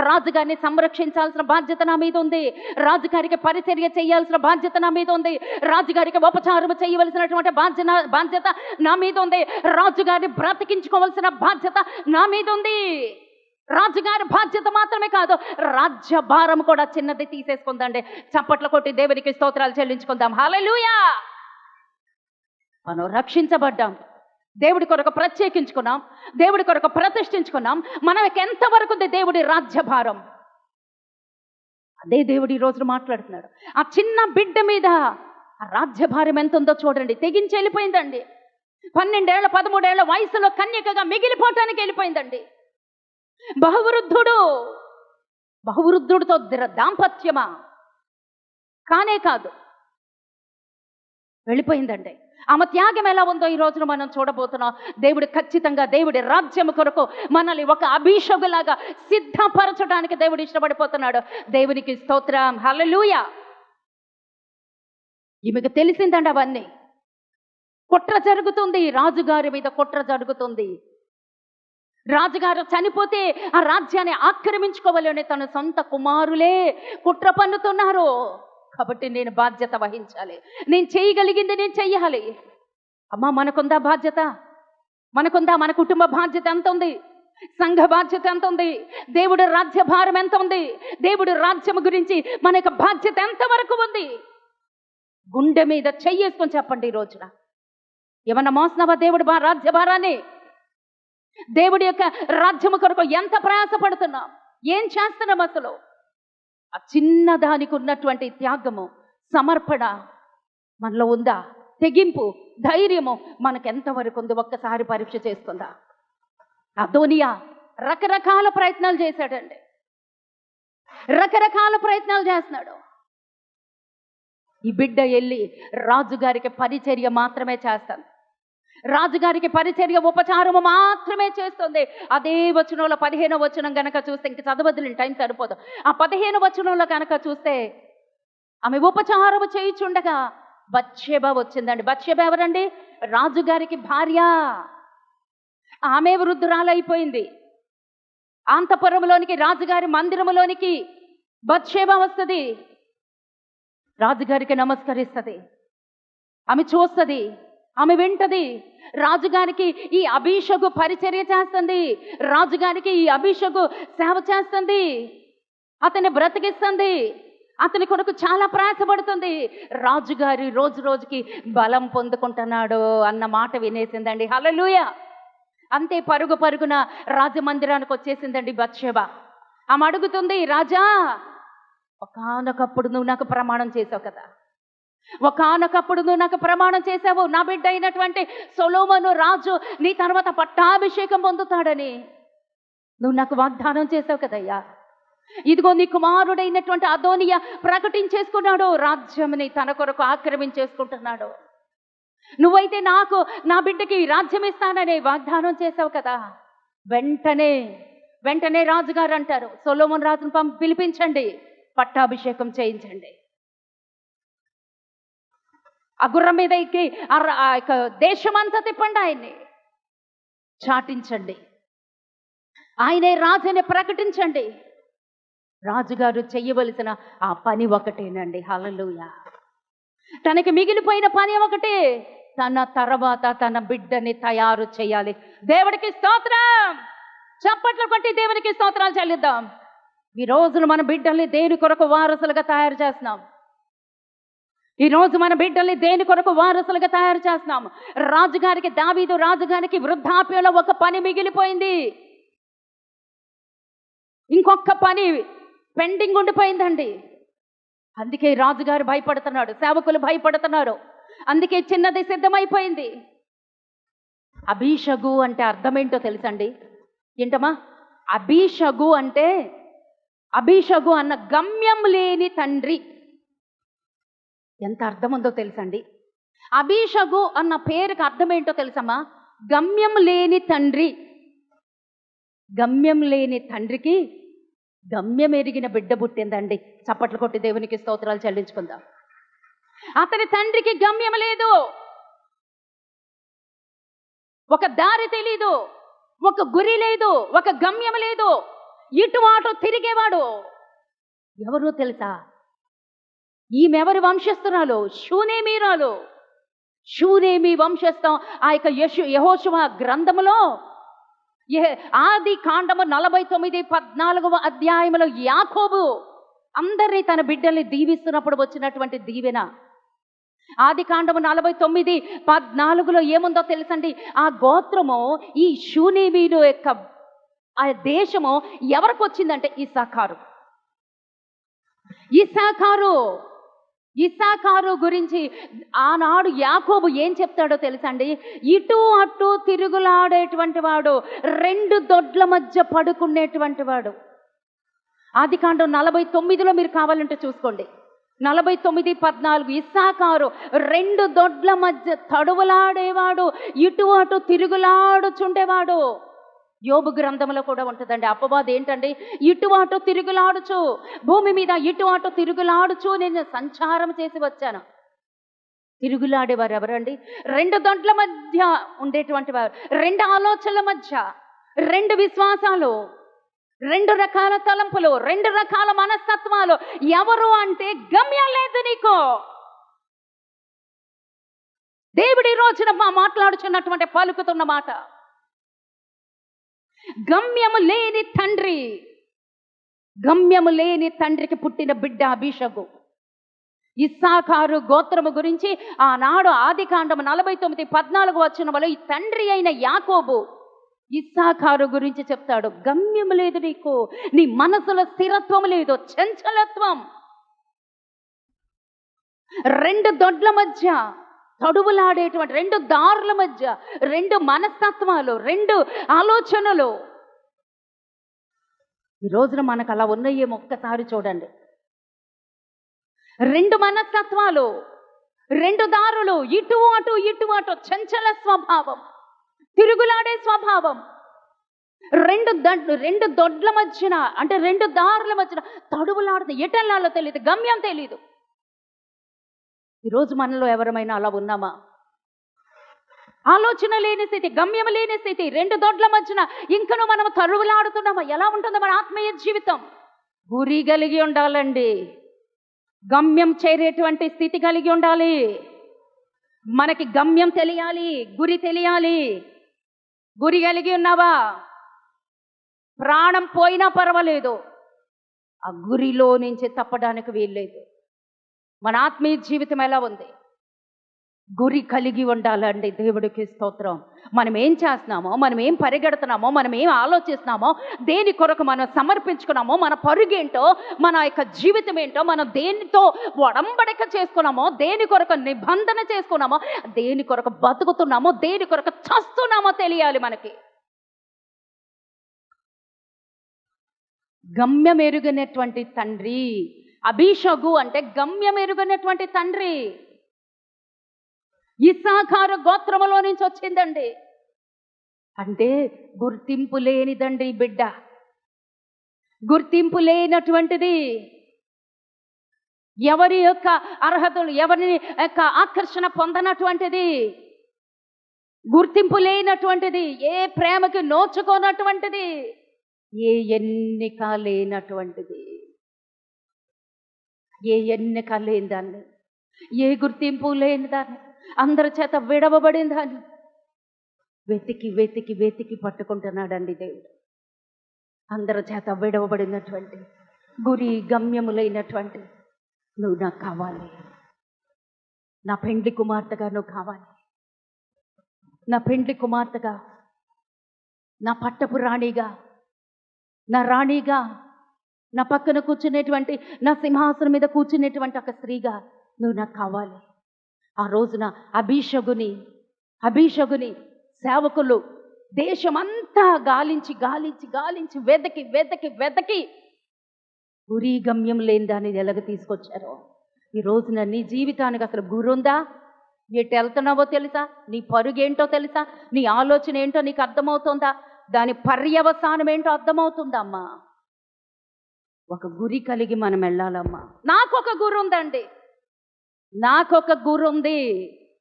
రాజుగారిని సంరక్షించాల్సిన బాధ్యత నా మీద ఉంది, రాజుగారికి పరిచర్య చేయాల్సిన బాధ్యత నా మీద ఉంది, రాజుగారికి ఉపచారం చేయవలసినటువంటి బాధ్యత నా మీద ఉంది, రాజుగారిని బ్రతికించుకోవాల్సిన బాధ్యత నా మీద ఉంది. రాజుగారి బాధ్యత మాత్రమే కాదు, రాజ్య భారం కూడా చిన్నది తీసేసుకుందండి. చప్పట్లు కొట్టి దేవునికి స్తోత్రాలు చెల్లించుకుందాం. హల్లెలూయా. మనం రక్షించబడ్డాం, దేవుడి కొరకు ప్రత్యేకించుకున్నాం, దేవుడి కొరకు ప్రతిష్ఠించుకున్నాం. మనకి ఎంతవరకు ఉంది దేవుడి రాజ్యభారం? అదే దేవుడు ఈ రోజు మాట్లాడుతున్నాడు. ఆ చిన్న బిడ్డ మీద ఆ రాజ్యభారం ఎంత ఉందో చూడండి. తెగించి వెళ్ళిపోయిందండి. 12 ఏళ్ల 13 ఏళ్ల వయసులో కన్యకగా మిగిలిపోవటానికి వెళ్ళిపోయిందండి. బహువృద్ధుడు బహువృద్ధుడితో దాంపత్యమా? కానే కాదు, వెళ్ళిపోయిందండి. ఆమె త్యాగం ఎలా ఉందో ఈ రోజున మనం చూడబోతున్నాం. దేవుడు ఖచ్చితంగా దేవుడి రాజ్యం కొరకు మనల్ని ఒక అభిషేకులాగా సిద్ధపరచడానికి దేవుడు ఇష్టపడిపోతున్నాడు. దేవునికి స్తోత్రం, హల్లెలూయా. ఈమెకు తెలిసిందండి అవన్నీ. కుట్ర జరుగుతుంది, రాజుగారి మీద కుట్ర జరుగుతుంది. రాజుగారు చనిపోతే ఆ రాజ్యాన్ని ఆక్రమించుకోవాలని తన సొంత కుమారులే కుట్ర పన్నుతున్నారు. కాబట్టి నేను బాధ్యత వహించాలి, నేను చేయగలిగింది నేను చెయ్యాలి. అమ్మా, మనకుందా బాధ్యత? మనకుందా? మన కుటుంబ బాధ్యత ఎంత ఉంది? సంఘ బాధ్యత ఎంత ఉంది? దేవుడి రాజ్య భారం ఎంత ఉంది? దేవుడి రాజ్యం గురించి మన యొక్క బాధ్యత ఎంతవరకు ఉంది? గుండె మీద చెయ్యేసుకొని చెప్పండి ఈ రోజున. ఏమన్నా మోసనావా దేవుడి రాజ్య భారాన్ని? దేవుడి యొక్క రాజ్యము కొరకు ఎంత ప్రయాసపడుతున్నాం? ఏం చేస్తున్నాం అసలు? ఆ చిన్నదానికి ఉన్నటువంటి త్యాగము, సమర్పణ మనలో ఉందా? తెగింపు, ధైర్యము మనకెంతవరకు ఉంది? ఒక్కసారి పరీక్ష చేసుకుందా? అదోనియా రకరకాల ప్రయత్నాలు చేశాడండి, రకరకాల ప్రయత్నాలు చేస్తున్నాడు. ఈ బిడ్డ వెళ్ళి రాజుగారికి పరిచర్య మాత్రమే చేస్తాను, రాజుగారికి పరిచర్య ఉపచారము మాత్రమే చేస్తుంది. అదే వచనంలో 15వ వచనం కనుక చూస్తే, ఇంక చదవద్దులేండి, టైం సరిపోదు. ఆ 15వ వచనంలో కనుక చూస్తే ఆమె ఉపచారము చేయుచుండగా బత్షెబ వచ్చిందండి. బత్షెబ ఎవరండి? రాజుగారికి భార్య. ఆమె వృద్ధురాలైపోయింది. అంతఃపురంలోనికి, రాజుగారి మందిరములోనికి బత్షెబ వస్తుంది. రాజుగారికి నమస్కరిస్తుంది, ఆమె చూస్తుంది, ఆమె వింటది. రాజుగారికి ఈ అభిషేకు పరిచర్య చేస్తుంది, రాజుగారికి ఈ అభిషేకు సేవ చేస్తుంది, అతన్ని బ్రతికిస్తుంది, అతని కొరకు చాలా ప్రయాసపడుతుంది. రాజుగారి రోజు రోజుకి బలం పొందుకుంటున్నాడు అన్న మాట వినేసిందండి. హల్లెలూయా. అంతే, పరుగు పరుగున రాజమందిరానికి వచ్చేసిందండి బత్షెబ. ఆమె అడుగుతుంది, రాజా, ఒకానొకప్పుడు నువ్వు నాకు ప్రమాణం చేసావు కదా, ఒకానొకప్పుడు నువ్వు నాకు ప్రమాణం చేసావు, నా బిడ్డ అయినటువంటి సొలొమోను రాజు నీ తర్వాత పట్టాభిషేకం పొందుతాడని నువ్వు నాకు వాగ్దానం చేసావు కదయ్యా. ఇదిగో నీ కుమారుడైనటువంటి అదోనియా ప్రకటించేసుకున్నాడు, రాజ్యంని తన కొరకు ఆక్రమించేసుకుంటున్నాడు. నువ్వైతే నాకు, నా బిడ్డకి రాజ్యం ఇస్తానని వాగ్దానం చేసావు కదా. వెంటనే రాజుగారు అంటారు, సొలొమోను రాజును పిలిపించండి, పట్టాభిషేకం చేయించండి. ఆ గుర్రం మీద ఎక్కి ఆ యొక్క దేశమంతా తిప్పండి, ఆయన్ని చాటించండి, ఆయనే రాజుని ప్రకటించండి. రాజుగారు చెయ్యవలసిన ఆ పని ఒకటేనండి. హల్లెలూయా. తనకి మిగిలిపోయిన పని ఒకటే, తన తర్వాత తన బిడ్డని తయారు చేయాలి. దేవుడికి స్తోత్రం. చప్పట్లు కొట్టి దేవునికి స్తోత్రాలు చెల్లిద్దాం. ఈ రోజున మన బిడ్డల్ని దేని కొరకు వారసులుగా తయారు చేస్తున్నాం? ఈ రోజు మన బిడ్డల్ని దేని కొరకు వారసులుగా తయారు చేస్తున్నాం? రాజుగారికి, దావీదు రాజుగారికి వృద్ధాప్యంలో ఒక పని మిగిలిపోయింది, ఇంకొక పని పెండింగ్ ఉండిపోయిందండి. అందుకే రాజుగారు భయపడుతున్నాడు, సేవకులు భయపడుతున్నారు. అందుకే చిన్నది సిద్ధమైపోయింది. అభిషగు అంటే అర్థం ఏంటో తెలుసండి? ఏంటమ్మా అభిషగు అంటే? అభిషగు అన్న గమ్యం లేని తండ్రి. ఎంత అర్థం ఉందో తెలుసండి? అభిషగు అన్న పేరుకి అర్థం ఏంటో తెలుసమ్మా? గమ్యం లేని తండ్రి. గమ్యం లేని తండ్రికి గమ్యం ఎరిగిన బిడ్డ పుట్టిందండి. చప్పట్లు కొట్టి దేవునికి స్తోత్రాలు చెల్లించుకుందాం. అతని తండ్రికి గమ్యం లేదు, ఒక దారి తెలీదు, ఒక గురి లేదు, ఒక గమ్యం లేదు, ఇటు అటు తిరిగేవాడు. ఎవరో తెలుసా? ఈమెవరి వంశస్థురాలు? షూనేమీరాలు. షూనేమి వంశస్థం. ఆ యొక్క యెహోషువ గ్రంథములో ఆది కాండము 49:14వ అధ్యాయంలో యాకోబు అందరినీ తన బిడ్డల్ని దీవిస్తున్నప్పుడు వచ్చినటువంటి దీవెన. ఆది కాండము 49:14లో ఏముందో తెలుసండి? ఆ గోత్రము, ఈ షూనేమీలు యొక్క ఆ దేశము ఎవరికి వచ్చిందంటే ఇస్సాకారు గురించి ఆనాడు యాకోబు ఏం చెప్తాడో తెలుసండి? ఇటు అటు తిరుగులాడేటువంటి వాడు, రెండు దొడ్ల మధ్య పడుకునేటువంటి వాడు, ఆదికాండం 49లో మీరు కావాలంటే చూసుకోండి. 49:14 ఇస్సాకారు 2 దొడ్ల మధ్య తడువులాడేవాడు, ఇటు అటు తిరుగులాడుచుండేవాడు. యోబు గ్రంథంలో కూడా ఉంటుందండి. అపవాది ఏంటండి? ఇటు అటు తిరుగులాడుచు, భూమి మీద ఇటు అటు తిరుగులాడుచు నేను సంచారం చేసి వచ్చాను. తిరుగులాడేవారు ఎవరండి? 2 దొడ్ల మధ్య ఉండేటువంటి వారు, 2 ఆలోచనల మధ్య, 2 విశ్వాసాలు, 2 రకాల తలంపులు, 2 రకాల మనస్తత్వాలు. ఎవరు అంటే గమ్యం లేదు నీకు. దేవుడి రోజున మాట్లాడుచున్నటువంటి పలుకుతున్న మాట, గమ్యము లేని తండ్రి, గమ్యము లేని తండ్రికి పుట్టిన బిడ్డ అబీషగు. ఇస్సాకారు గోత్రము గురించి ఆనాడు ఆదికాండం 49:14 వచనంలో ఈ తండ్రి అయిన యాకోబు ఇస్సాకారు గురించి చెప్తాడు. గమ్యం లేదు నీకు, నీ మనసులో స్థిరత్వం లేదు, చంచలత్వం. 2 దొడ్ల మధ్య తడువులాడేటువంటి, 2 దారుల మధ్య, 2 మనస్తత్వాలు, 2 ఆలోచనలు. ఈ రోజున మనకు అలా ఉన్నాయేమో ఒక్కసారి చూడండి. 2 మనస్తత్వాలు, 2 దారులు, ఇటు అటు ఇటు అటు, చంచల స్వభావం, తిరుగులాడే స్వభావం. 2 దొడ్ల మధ్యన, అంటే 2 దారుల మధ్యన తడువులాడుతూ ఎటెల్లాలో తెలియదు, గమ్యం తెలియదు. ఈరోజు మనలో ఎవరమైనా అలా ఉన్నామా? ఆలోచన లేని స్థితి, గమ్యం లేని స్థితి, 2 దొడ్ల మధ్యన ఇంకను మనం తడువులాడుతున్నామా? ఎలా ఉంటుందో మన ఆత్మీయ జీవితం? గురి కలిగి ఉండాలండి, గమ్యం చేరేటువంటి స్థితి కలిగి ఉండాలి. మనకి గమ్యం తెలియాలి, గురి తెలియాలి. గురి కలిగి ఉన్నావా? ప్రాణం పోయినా పర్వాలేదు, ఆ గురిలో నుంచి తప్పడానికి వీల్లేదు. మన ఆత్మీయ జీవితం ఎలా ఉంది? గురి కలిగి ఉండాలండి. దేవుడికి స్తోత్రం. మనం ఏం చేస్తున్నామో, మనం ఏం పరిగెడుతున్నామో, మనం ఏం ఆలోచిస్తున్నామో, దేని కొరకు మనం సమర్పించుకున్నామో, మన పరుగేంటో, మన యొక్క జీవితం ఏంటో, మనం దేనితో ఒడంబడిక చేసుకున్నామో, దేని కొరకు నిబంధన చేసుకున్నామో, దేని కొరకు బతుకుతున్నామో, దేని కొరకు చస్తున్నామో తెలియాలి మనకి. గమ్యం ఎరుగనటువంటి తండ్రి అబీషగు అంటే గమ్యం ఎరుగనటువంటి తండ్రి. ఇస్సాకారు గోత్రములో నుంచి వచ్చిందండి. అంటే గుర్తింపు లేనిదండి ఈ బిడ్డ, గుర్తింపు లేనటువంటిది. ఎవరి యొక్క అర్హతలు, ఎవరి యొక్క ఆకర్షణ పొందనటువంటిది, గుర్తింపు లేనటువంటిది, ఏ ప్రేమకి నోచుకోనటువంటిది, ఏ ఎన్నిక లేనటువంటిది, ఏ ఎన్నిక లేని దాన్ని, ఏ గుర్తింపు లేని దాన్ని, అందరి చేత విడవబడిన దాన్ని వెతికి వెతికి వెతికి పట్టుకుంటున్నాడండి దేవుడు. అందరి చేత విడవబడినటువంటి, గురి గమ్యములైనటువంటి, నువ్వు నాకు కావాలి, నా పెండ్లి కుమార్తెగా నువ్వు కావాలి, నా పెండ్లి కుమార్తెగా, నా పట్టపు రాణిగా, నా రాణిగా, నా పక్కన కూర్చునేటువంటి, నా సింహాసనం మీద కూర్చునేటువంటి ఒక స్త్రీగా నువ్వు నాకు కావాలి. ఆ రోజున అబీషగుని సేవకులు దేశమంతా గాలించి గాలించి గాలించి వెదకి వెదకి వెదకి గురి గమ్యం లేని దాన్ని ఎలాగ తీసుకొచ్చారో. ఈ రోజున నీ జీవితానికి అసలు గురుందా? ఎటు వెళ్తున్నావో తెలుసా? నీ పరుగేంటో తెలుసా? నీ ఆలోచన ఏంటో నీకు అర్థమవుతుందా? దాని పర్యవసానం ఏంటో అర్థమవుతుందమ్మా. ఒక గురి కలిగి మనం వెళ్ళాలమ్మా. నాకొక గురి ఉందండి, నాకొక గురి ఉంది,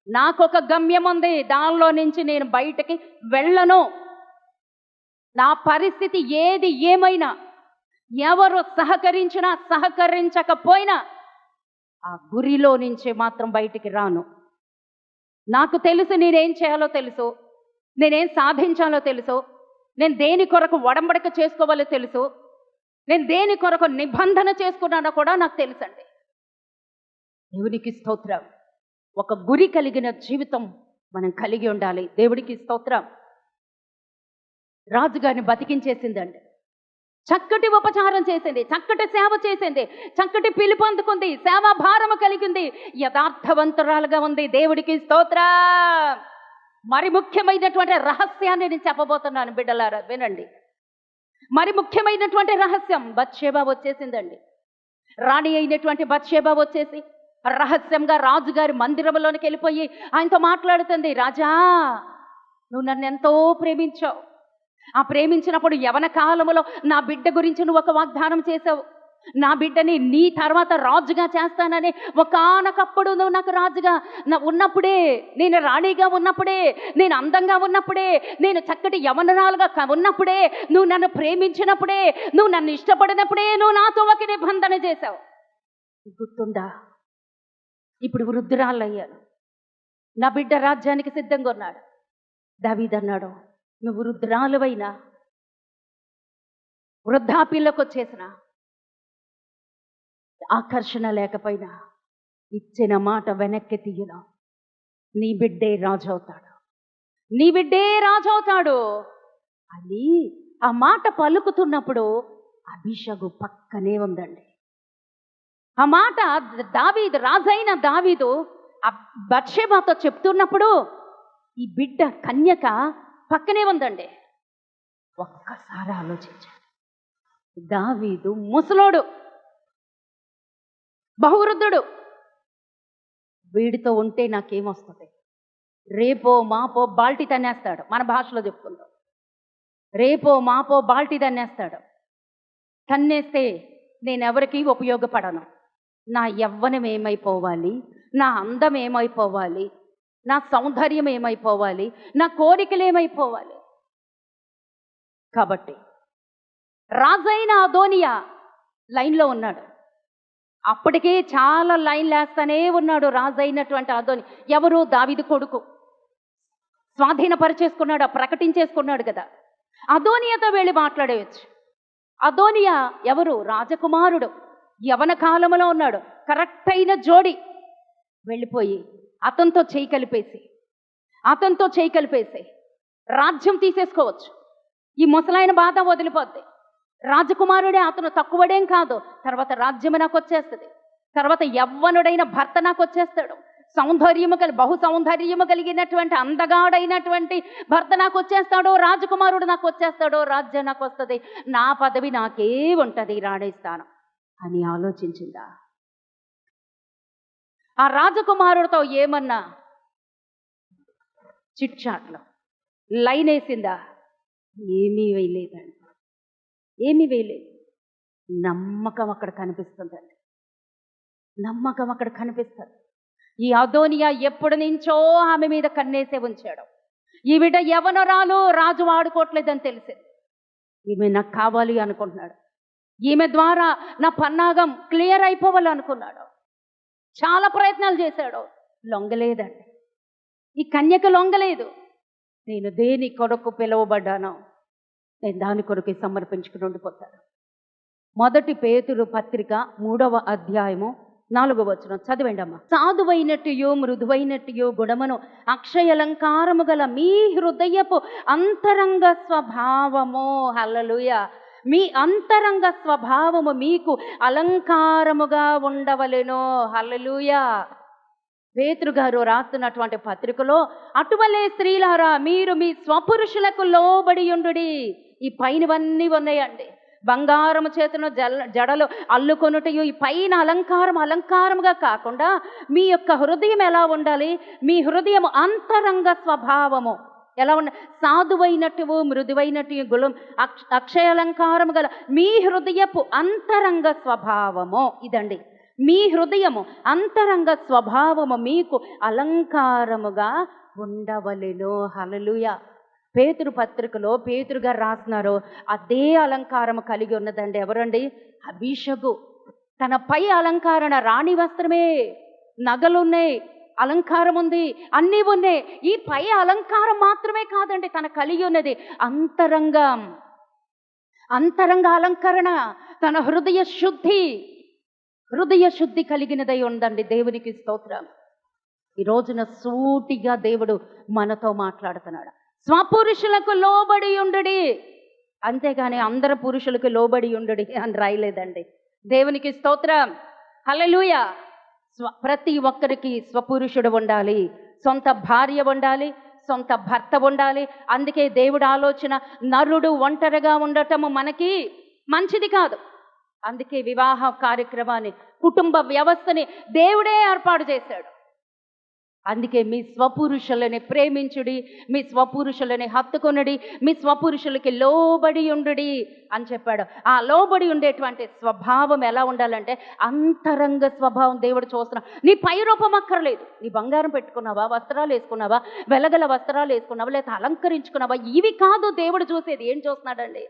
నాకొక గమ్యం ఉంది. దానిలో నుంచి నేను బయటకి వెళ్ళను. నా పరిస్థితి ఏది ఏమైనా, ఎవరు సహకరించినా సహకరించకపోయినా, ఆ గురిలో నుంచి మాత్రం బయటికి రాను. నాకు తెలుసు నేనేం చేయాలో తెలుసు, నేనేం సాధించాలో తెలుసు, నేను దేని కొరకు ఒడంబడిక చేసుకోవాలో తెలుసు, నేను దేని కొరకు నిబంధన చేసుకున్నానో కూడా నాకు తెలుసండి. దేవునికి స్తోత్రం. ఒక గురి కలిగిన జీవితం మనం కలిగి ఉండాలి. దేవుడికి స్తోత్రం. రాజుగారిని బతికించేసిందండి, చక్కటి ఉపచారం చేసింది, చక్కటి సేవ చేసింది, చక్కటి పిలుపు అందుకుంది, సేవా భారము కలిగింది, యథార్థవంతురాలుగా ఉంది. దేవుడికి స్తోత్రం. మరి ముఖ్యమైనటువంటి రహస్యాన్ని నేను చెప్పబోతున్నాను బిడ్డలారా, వినండి. మరి ముఖ్యమైనటువంటి రహస్యం, బత్షెబ వచ్చేసిందండి. రాణి అయినటువంటి బత్షెబ వచ్చేసి రహస్యంగా రాజుగారి మందిరంలోనికి వెళ్ళిపోయి ఆయనతో మాట్లాడుతుంది. రాజా, నువ్వు నన్ను ఎంతో ప్రేమించావు. ఆ ప్రేమించినప్పుడు యవన కాలములో నా బిడ్డ గురించి నువ్వు ఒక వాగ్దానం చేసావు. నా బిడ్డని నీ తర్వాత రాజుగా చేస్తానని ఒకానొకప్పుడు నువ్వు నాకు రాజుగా ఉన్నప్పుడే, నేను రాణిగా ఉన్నప్పుడే, నేను అందంగా ఉన్నప్పుడే, నేను చక్కటి యవనరాలుగా ఉన్నప్పుడే, నువ్వు నన్ను ప్రేమించినప్పుడే, నువ్వు నన్ను ఇష్టపడినప్పుడే నువ్వు నాతో ఒక నిబంధన చేశావు. గుర్తుందా? ఇప్పుడు వృద్ధురాలయ్యాను, నా బిడ్డ రాజ్యానికి సిద్ధంగా ఉన్నాడు. దావీదు అన్నాడు, నువ్వు వృద్ధురాలువైనా, వృద్ధాప్యంలోకి వచ్చేసిన, ఆకర్షణ లేకపోయినా ఇచ్చిన మాట వెనక్కి తీయను. నీ బిడ్డే రాజు అవుతాడు, నీ బిడ్డే రాజు అవుతాడు అని ఆ మాట పలుకుతున్నప్పుడు అభిషగు పక్కనే ఉందండి. ఆ మాట దావీదు, రాజైన దావీదు బత్షెబతో చెప్తున్నప్పుడు ఈ బిడ్డ కన్యక పక్కనే ఉందండి. ఒక్కసారి ఆలోచించండి. దావీదు ముసలోడు, బహువృద్ధుడు. వీడితో ఉంటే నాకేమొస్తుంది? రేపో మాపో బాల్టీ తన్నేస్తాడు. మన భాషలో చెప్పుకుందాం, రేపో మాపో బాల్టీ తన్నేస్తాడు. తన్నేస్తే నేనెవరికి ఉపయోగపడను. నా యవ్వనం ఏమైపోవాలి, నా అందం ఏమైపోవాలి, నా సౌందర్యం ఏమైపోవాలి, నా కోరికలు ఏమైపోవాలి. కాబట్టి రాజైన అదోనియా లైన్లో ఉన్నాడు. అప్పటికే చాలా లైన్లు వేస్తానే ఉన్నాడు రాజైనటువంటి అదోని. ఎవరు? దావీదు కొడుకు. స్వాధీనపరిచేసుకున్నాడు, ప్రకటించేసుకున్నాడు కదా. అదోనియాతో వెళ్ళి మాట్లాడవచ్చు. అదోనియా ఎవరు? రాజకుమారుడు, యవన కాలంలో ఉన్నాడు, కరెక్ట్ అయిన జోడి. వెళ్ళిపోయి అతనితో చేయి కలిపేసి రాజ్యం తీసేసుకోవచ్చు. ఈ ముసలాయన బాధ వదిలిపోద్ది. రాజకుమారుడే, అతను తక్కువడేం కాదు. తర్వాత రాజ్యం నాకు వచ్చేస్తుంది, తర్వాత యవ్వనుడైన భర్త నాకు వచ్చేస్తాడు, బహు సౌందర్యము కలిగినటువంటి అందగాడైనటువంటి భర్త నాకు వచ్చేస్తాడు, రాజకుమారుడు నాకు వచ్చేస్తాడు, రాజ్యం నాకు వస్తుంది, నా పదవి నాకే ఉంటుంది, రాణి స్థానం అని ఆలోచించిందా? ఆ రాజకుమారుడితో ఏమన్నా చిట్చాట్లో లైన్ వేసిందా? ఏమీ వేయలేదండి, ఏమీ వేయలేదు. నమ్మకం అక్కడ కనిపిస్తుందండి, నమ్మకం అక్కడ కనిపిస్తుంది. ఈ అదోనియా ఎప్పటి నుంచో ఆమె మీద కన్నేసే ఉంచాడు. ఈ బిడ్డ యవనరాలు, రాజు వాడుకోవట్లేదని తెలిసింది. ఈమె నాకు కావాలి అనుకుంటున్నాడు. ఈమె ద్వారా నా పన్నాగం క్లియర్ అయిపోవాలనుకున్నాడు. చాలా ప్రయత్నాలు చేశాడు, లొంగలేదండి. ఈ కన్యక లొంగలేదు. నేను దేని కొరకు పిలువబడ్డానో నేను దాని కొరకు సమర్పించుకుని ఉండిపోతాను. 1 పేతురు పత్రిక 3వ అధ్యాయము 4వ వచనం చదివండి అమ్మ. సాధువైనట్టు మృదువైనట్టు గుణమును అక్షయలంకారము గల మీ హృదయపు అంతరంగ స్వభావము, హల్లెలూయా, మీ అంతరంగ స్వభావము మీకు అలంకారముగా ఉండవలెను, హల్లెలూయా. పేతురు గారు రాస్తున్నటువంటి పత్రికలో, అటువలే స్త్రీలారా మీరు మీ స్వపురుషులకు లోబడి ఉండుడి. ఈ పైనవన్నీ ఉన్నాయండి. బంగారము చేతను జడలు అల్లుకొనుటయు, ఈ పైన అలంకారముగా కాకుండా మీ యొక్క హృదయం ఎలా ఉండాలి? మీ హృదయం అంతరంగ స్వభావము ఎలా ఉండాలి? సాధువైనట్టు మృదువైనట్టు గుణం అక్షయాలంకారము గల మీ హృదయపు అంతరంగ స్వభావము, ఇదండి. మీ హృదయము అంతరంగ స్వభావము మీకు అలంకారముగా ఉండవలెను, హల్లెలూయా. పేతురు పత్రికలో పేతురు గారు రాస్తున్నారు, అదే అలంకారము కలిగి ఉన్నదండి. ఎవరండి? అభిషగు. తన పై అలంకారణ రాణి వస్త్రమే, నగలున్నాయి, అలంకారం ఉంది, అన్నీ ఉన్నాయి. ఈ పై అలంకారం మాత్రమే కాదండి తన కలిగి ఉన్నది అంతరంగ అలంకరణ. తన హృదయ శుద్ధి కలిగినదై ఉందండి. దేవునికి స్తోత్రం. ఈ రోజున సూటిగా దేవుడు మనతో మాట్లాడుతున్నాడు. స్వపురుషులకు లోబడి ఉండుడి, అంతేగాని అందరు పురుషులకు లోబడి ఉండుడి అని రాయలేదండి. దేవునికి స్తోత్రం, హల్లెలూయా. ప్రతి ఒక్కరికి స్వపురుషుడు ఉండాలి, సొంత భార్య ఉండాలి, సొంత భర్త ఉండాలి. అందుకే దేవుడి ఆలోచన నరుడు ఒంటరిగా ఉండటము మనకి మంచిది కాదు. అందుకే వివాహ కార్యక్రమాన్ని, కుటుంబ వ్యవస్థని దేవుడే ఏర్పాటు చేశాడు. అందుకే మీ స్వపురుషులని ప్రేమించుడి, మీ స్వపురుషులని హత్తుకొనుడి, మీ స్వపురుషులకి లోబడి ఉండుడి అని చెప్పాడు. ఆ లోబడి ఉండేటువంటి స్వభావం ఎలా ఉండాలంటే అంతరంగ స్వభావం దేవుడు చూస్తున్నాడు. నీ పై రూపం అక్కర్లేదు. నీ బంగారం పెట్టుకున్నావా, వస్త్రాలు వేసుకున్నావా, వెలగల వస్త్రాలు వేసుకున్నావా, లేదా అలంకరించుకున్నావా, ఇవి కాదు దేవుడు చూసేది. ఏం చూస్తున్నాడండి?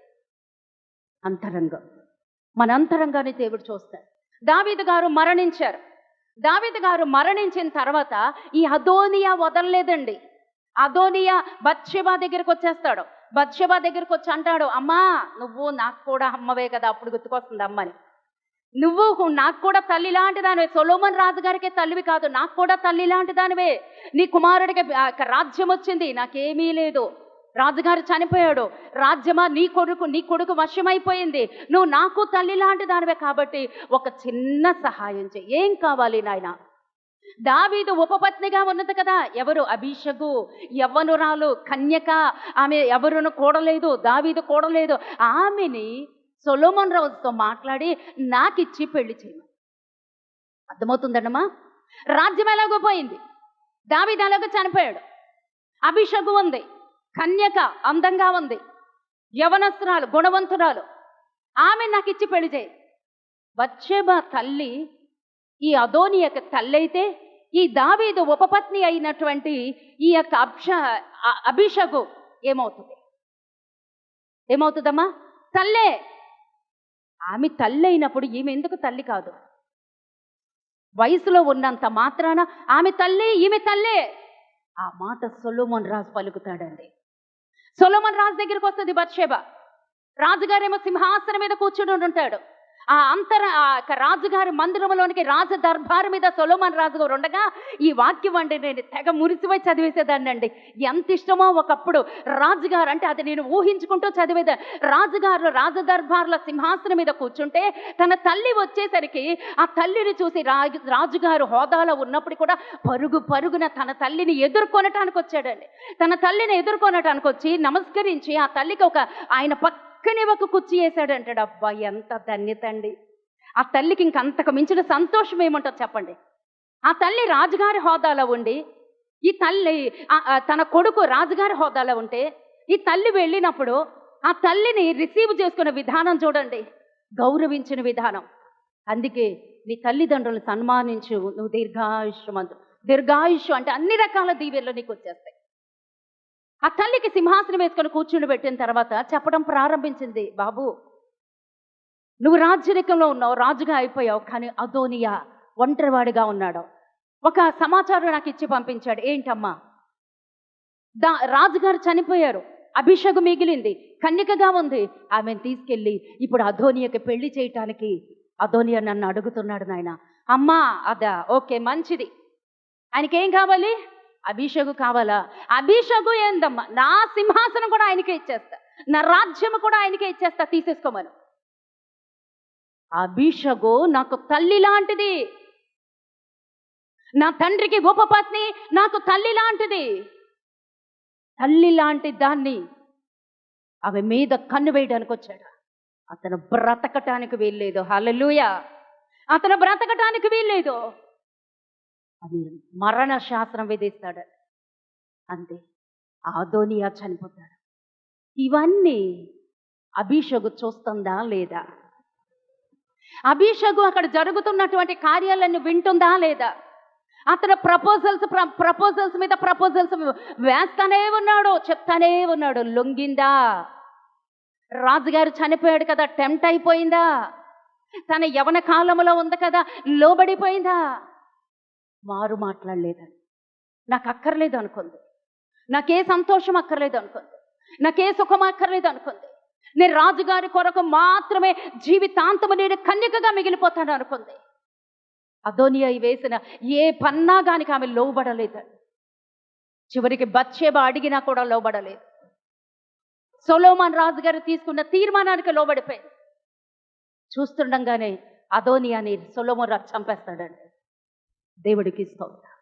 అంతరంగం. మన అంతరంగాన్ని దేవుడు చూస్తాడు. దావీదు గారు మరణించారు. దావీదు గారు మరణించిన తర్వాత ఈ అదోనియా వదలలేదండి. అదోనియా బత్షెబా దగ్గరికి వచ్చేస్తాడు. బత్షెబా దగ్గరికి వచ్చి అంటాడు, అమ్మా నువ్వు నాకు కూడా అమ్మవే కదా. అప్పుడు గుర్తుకొస్తుంది అమ్మని. నువ్వు నాకు కూడా తల్లి లాంటి దానివే. సొలొమోన్ రాజుగారికే తల్లివి కాదు, నాకు కూడా తల్లి లాంటి దానివే. నీ కుమారుడికి రాజ్యం వచ్చింది, నాకేమీ లేదు. రాజుగారు చనిపోయాడు, రాజ్యమా నీ కొడుకు వశమైపోయింది. నువ్వు నాకు తల్లి లాంటి దానివే, కాబట్టి ఒక చిన్న సహాయం చేయి. ఏం కావాలి నాయన? దావీదు ఉపపత్నిగా ఉన్నది కదా. ఎవరు? అబీషగు, యవ్వనురాలు, కన్యక. ఆమె ఎవరును కూడలేదు, దావీదు కూడలేదు. ఆమెని సొలొమోన్ రాజుతో మాట్లాడి నాకిచ్చి పెళ్లి చేయను. అర్థమవుతుందన్నమా? రాజ్యం ఎలాగో పోయింది, దావీదు ఎలాగో చనిపోయాడు. అబీషగు ఉంది, కన్యక, అందంగా ఉంది, యవనస్తురాలు, గుణవంతురాలు. ఆమె నాకు ఇచ్చి పెళ్లి చేయి. బత్షెబా తల్లి ఈ అదోనియాకి తల్లి అయితే, ఈ దావీదు ఉపపత్ని అయినటువంటి ఈ యొక్క అబీషగు ఏమవుతుందమ్మా? తల్లే. ఆమె తల్లి అయినప్పుడు ఈమె ఎందుకు తల్లి కాదు? వయసులో ఉన్నంత మాత్రాన ఆమె తల్లి, ఈమె తల్లే. ఆ మాట సొలొమోన్ రాజు పలుకుతాడండి. సొలొమోన్ రాజు దగ్గరికి వస్తుంది బత్షెబా. రాజుగారేమో సింహాసనం మీద కూర్చుని ఉంటాడు. ఆ రాజుగారి మందిరంలోనికి రాజ దర్బారు మీద సొలొమోన్ రాజు గారు ఉండగా ఈ వాక్యం అండి నేను తెగ మురిసిపోయి చదివేసేదాన్ని అండి. ఎంత ఇష్టమో ఒకప్పుడు రాజుగారు అంటే, అది నేను ఊహించుకుంటూ చదివేదాన్ని. రాజుగారు రాజ దర్బార్ల సింహాసనం మీద కూర్చుంటే తన తల్లి వచ్చేసరికి ఆ తల్లిని చూసి రాజుగారు హోదాలో ఉన్నప్పుడు కూడా పరుగున తన తల్లిని ఎదుర్కొనటానికి వచ్చాడండి. తన తల్లిని ఎదుర్కొనటానికి వచ్చి నమస్కరించి ఆ తల్లికి ఆయన పక్కనే ఒక కుర్చీ వేశాడంటాడు. అబ్బా ఎంత ధన్యత అండి! ఆ తల్లికి ఇంకంతకు మించిన సంతోషం ఏముంటుంది చెప్పండి? ఆ తల్లి రాజుగారి హోదాలో ఉండి, ఈ తల్లి తన కొడుకు రాజుగారి హోదాలో ఉంటే, ఈ తల్లి వెళ్ళినప్పుడు ఆ తల్లిని రిసీవ్ చేసుకునే విధానం చూడండి, గౌరవించిన విధానం. అందుకే నీ తల్లిదండ్రులను సన్మానించు, నువ్వు దీర్ఘాయుష్యు అంటే అన్ని రకాల దీవెనలు నీకు వచ్చేస్తాయి. ఆ తల్లికి సింహాసనం వేసుకొని కూర్చుని పెట్టిన తర్వాత చెప్పడం ప్రారంభించింది, బాబు నువ్వు రాజ్యరికంలో ఉన్నావు, రాజుగా అయిపోయావు, కానీ అదోనియా ఒంటరివాడిగా ఉన్నాడు. ఒక సమాచారం నాకు ఇచ్చి పంపించాడు. ఏంటమ్మా? రాజుగారు చనిపోయారు, అభిషేకం మిగిలింది, కన్యకగా ఉంది, ఆమెను తీసుకెళ్ళి ఇప్పుడు అదోనియాకి పెళ్లి చేయటానికి అదోనియా నన్ను అడుగుతున్నాడు నాయన. అమ్మా అదా, ఓకే మంచిది. ఆయనకేం కావాలి? అభిషేకు కావాలా? అభిషేకు ఏందమ్మా, నా సింహాసనం కూడా ఆయనకే ఇచ్చేస్తా, నా రాజ్యం కూడా ఆయనకే ఇచ్చేస్తా, తీసేసుకోమను. అభిషేకు నాకు తల్లి లాంటిది, నా తండ్రికి ఉపపత్ని నాకు తల్లి లాంటిది. తల్లి లాంటి దాన్ని ఆమె మీద కన్ను వేయడానికి వచ్చాడు. అతను బ్రతకటానికి వీల్లేదు. హల్లెలూయా! అతను బ్రతకటానికి వీల్లేదు. అది మరణ శాస్త్రం విధిస్తాడు. అంతే, అదోనియా చనిపోతాడు. ఇవన్నీ అభిషేకు చూస్తుందా లేదా? అభిషేకు అక్కడ జరుగుతున్నటువంటి కార్యాలన్నీ వింటుందా లేదా? అతను ప్రపోజల్స్ మీద ప్రపోజల్స్ వేస్తానే ఉన్నాడు, చెప్తానే ఉన్నాడు. లొంగిందా? రాజుగారు చనిపోయాడు కదా, టెంప్ట్ అయిపోయిందా? తన యవన కాలంలో ఉంది కదా, లోబడిపోయిందా? మారు మాట్లాడలేదని. నాకు అక్కర్లేదు అనుకుంది, నాకే సంతోషం అక్కర్లేదు అనుకుంది, నాకే సుఖం అక్కర్లేదు అనుకుంది. నేను రాజుగారి కొరకు మాత్రమే జీవితాంతము నేను కన్యకగా మిగిలిపోతాను అనుకుంది. అదోనియా వేసిన ఏ పన్నాగానికి ఆమె లోబడలేదండి. చివరికి బత్షెబా అడిగినా కూడా లోబడలేదు. సొలొమోన్ రాజుగారు తీసుకున్న తీర్మానానికి లోబడిపోయింది. చూస్తుండగానే అదోనియాని సొలొమోన్ రాజు చంపేస్తాడండి. దేవుడికి స్తోత్రం.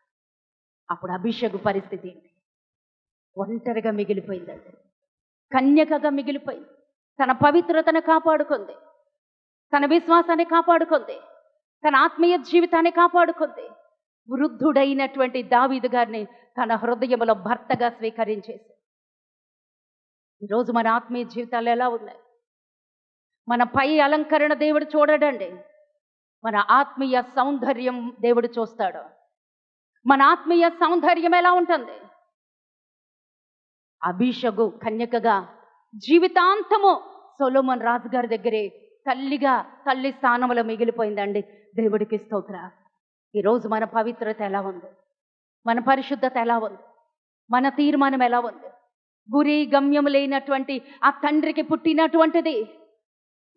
అప్పుడు అభిషేకు పరిస్థితి ఏంటి? ఒంటరిగా మిగిలిపోయిందండి. కన్యకగా మిగిలిపోయింది. తన పవిత్రతను కాపాడుకుంది, తన విశ్వాసాన్ని కాపాడుకుంది, తన ఆత్మీయ జీవితాన్ని కాపాడుకుంది. వృద్ధుడైనటువంటి దావీదు గారిని తన హృదయంలో భర్తగా స్వీకరించేసి. ఈరోజు మన ఆత్మీయ జీవితాలు ఎలా ఉన్నాయి? మన పై అలంకరణ దేవుడు చూడడండి, మన ఆత్మీయ సౌందర్యం దేవుడు చూస్తాడు. మన ఆత్మీయ సౌందర్యం ఎలా ఉంటుంది? అభిషగు కన్యకగా జీవితాంతము సొలొమోను రాజుగారి దగ్గరే తల్లి స్థానంలో మిగిలిపోయిందండి. దేవుడికి స్తోత్ర. ఈరోజు మన పవిత్రత ఎలా ఉంది? మన పరిశుద్ధత ఎలా ఉంది? మన తీర్మానం ఎలా ఉంది? గురి గమ్యం లేనటువంటి ఆ తండ్రికి పుట్టినటువంటిది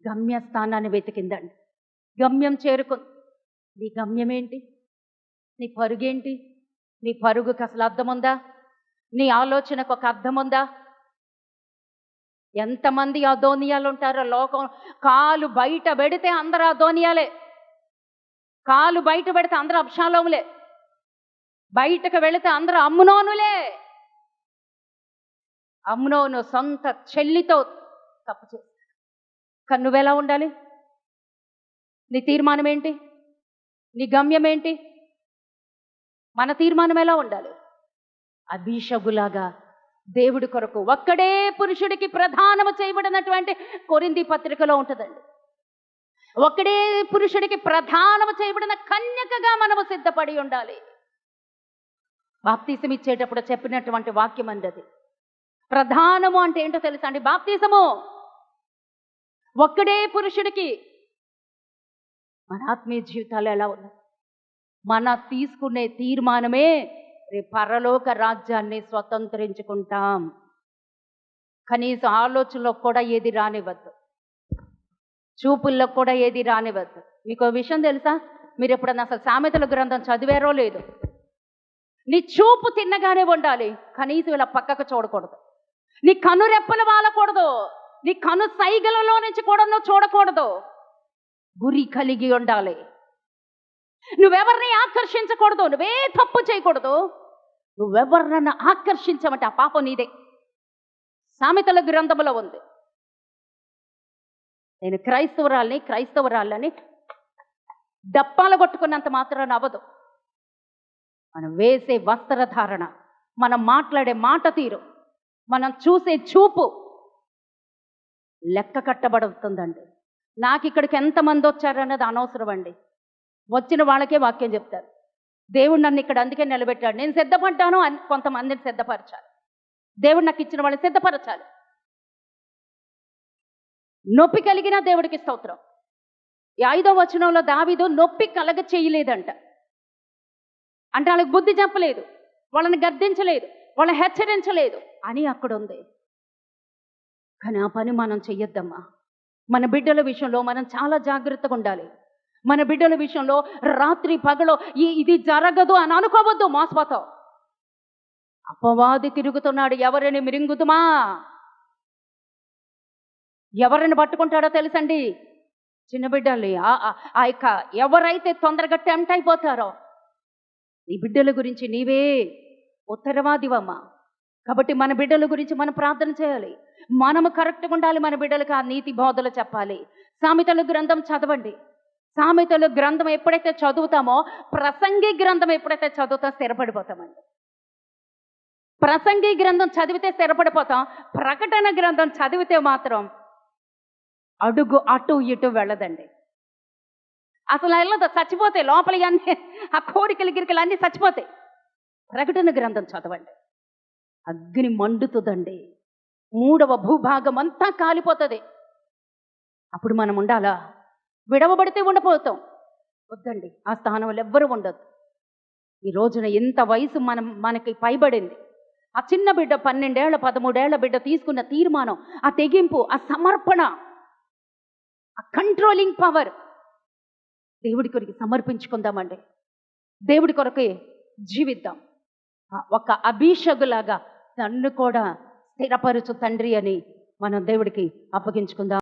గమ్యస్థానాన్ని వెతికిందండి. గమ్యం చేరుకుంది. నీ గమ్యం ఏంటి? నీ పరుగేంటి? నీ పరుగుకి అసలు అర్థం ఉందా? నీ ఆలోచనకు ఒక అర్థం ఉందా? ఎంతమంది అదోనియాలు ఉంటారో లోకం. కాలు బయట పెడితే అందరూ అదోనియాలే. కాలు బయట పెడితే అందరూ అబ్షాలోములే. బయటకు వెళితే అందరూ అమ్నోనులే. అమ్నోను సొంత చెల్లితో తప్పు చేసి. కానీ నువ్వెలా ఉండాలి? నీ తీర్మానం ఏంటి? నీ గమ్యం ఏంటి? మన తీర్మానం ఎలా ఉండాలి? అభిషగులాగా దేవుడి కొరకు ఒక్కడే పురుషుడికి ప్రధానము చేయబడినటువంటి కొరింథీ పత్రికలో ఉంటుందండి. ఒక్కడే పురుషుడికి ప్రధానము చేయబడిన కన్యకగా మనము సిద్ధపడి ఉండాలి. బాప్తీసం ఇచ్చేటప్పుడు చెప్పినటువంటి వాక్యం అండి అది. ప్రధానము అంటే ఏంటో తెలుసా అండి? బాప్తీసము ఒక్కడే పురుషుడికి. మన ఆత్మీయ జీవితాలు ఎలా ఉన్నాయి? మన తీసుకునే తీర్మానమే పరలోక రాజ్యాన్ని స్వతంత్రించుకుంటాం. కనీసం ఆలోచనలో కూడా ఏది రానివ్వద్దు, చూపుల్లో కూడా ఏది రానివ్వద్దు. మీకు విషయం తెలుసా? మీరు ఎప్పుడన్నా అసలు సామెతల గ్రంథం చదివారో లేదు. నీ చూపు తిన్నగానే ఉండాలి, కనీసం ఇలా పక్కకు చూడకూడదు. నీ కను రెప్పలు వాలకూడదు, నీ కను సైగలలో నుంచి కూడా నువ్వు చూడకూడదు. గురి కలిగి ఉండాలి. నువ్వెవరిని ఆకర్షించకూడదు, నువ్వే తప్పు చేయకూడదు. నువ్వెవరినన్నా ఆకర్షించమంటే ఆ పాపం నీదే. సామెతల గ్రంథంలో ఉంది. నేను క్రైస్తవురాలని డప్పాలు కొట్టుకున్నంత మాత్రాన అవ్వదు. మనం వేసే వస్త్రధారణ, మనం మాట్లాడే మాట తీరు, మనం చూసే చూపు లెక్క కట్టబడుతుందండి. నాకు ఇక్కడికి ఎంతమంది వచ్చారన్నది అనవసరం అండి. వచ్చిన వాళ్ళకే వాక్యం చెప్తారు. దేవుడు నన్ను ఇక్కడ అందుకే నిలబెట్టాడు. నేను సిద్ధపడ్డాను అని కొంతమందిని సిద్ధపరచాలి. దేవుడు నాకు ఇచ్చిన వాళ్ళని సిద్ధపరచాలి. నొప్పి కలిగిన దేవుడికి స్తోత్రం. 5వ వచనంలో దావీదు నొప్పి కలగ చేయలేదంట. అంటే వాళ్ళకి బుద్ధి చెప్పలేదు, వాళ్ళని గద్దించలేదు, వాళ్ళని హెచ్చరించలేదు అని అక్కడ ఉంది. కానీ ఆ పని మనం చెయ్యొద్దమ్మా. మన బిడ్డల విషయంలో మనం చాలా జాగ్రత్తగా ఉండాలి. మన బిడ్డల విషయంలో రాత్రి పగలో ఇది జరగదు అని అనుకోవద్దు. మోసపోతావు. అపవాది తిరుగుతున్నాడు. ఎవరిని మిరింగుతుమా? ఎవరిని పట్టుకుంటాడో తెలుసండి? చిన్న బిడ్డల్ని. ఆ యొక్క ఎవరైతే తొందరగా టెంప్ట్ అయిపోతారో. నీ బిడ్డల గురించి నీవే ఉత్తరవాదివమ్మా. కాబట్టి మన బిడ్డల గురించి మనం ప్రార్థన చేయాలి. మనము కరెక్ట్గా ఉండాలి. మన బిడ్డలకు ఆ నీతి బోధలు చెప్పాలి. సామెతల గ్రంథం చదవండి. సామెతల గ్రంథం ఎప్పుడైతే చదువుతామో, ప్రసంగి గ్రంథం ఎప్పుడైతే చదువుతా స్థిరపడిపోతామండి. ప్రసంగి గ్రంథం చదివితే స్థిరపడిపోతాం. ప్రకటన గ్రంథం చదివితే మాత్రం అడుగు అటు ఇటు వెళ్ళదండి. అసలు వెళ్ళదు, చచ్చిపోతాయి లోపలి అన్నీ. ఆ కోరికలు గిరికలు అన్నీ చచ్చిపోతాయి. ప్రకటన గ్రంథం చదవండి. అగ్ని మండుతుందండి. 3వ భూభాగం అంతా కాలిపోతుంది. అప్పుడు మనం ఉండాలా? విడవబడితే ఉండిపోతాం. వద్దండి, ఆ స్థానంలో ఎవ్వరూ ఉండొద్దు. ఈ రోజున ఎంత వయసు మనకి పైబడింది. ఆ చిన్న బిడ్డ 12 ఏళ్ల 13 ఏళ్ల బిడ్డ తీసుకున్న తీర్మానం, ఆ తెగింపు, ఆ సమర్పణ, ఆ కంట్రోలింగ్ పవర్ దేవుడి కొరకు సమర్పించుకుందామండి. దేవుడి కొరకే జీవిద్దాం. ఒక అభిషగులాగా నన్ను కూడా స్థిరపరచు తండ్రి అని మనం దేవుడికి అప్పగించుకుందాం.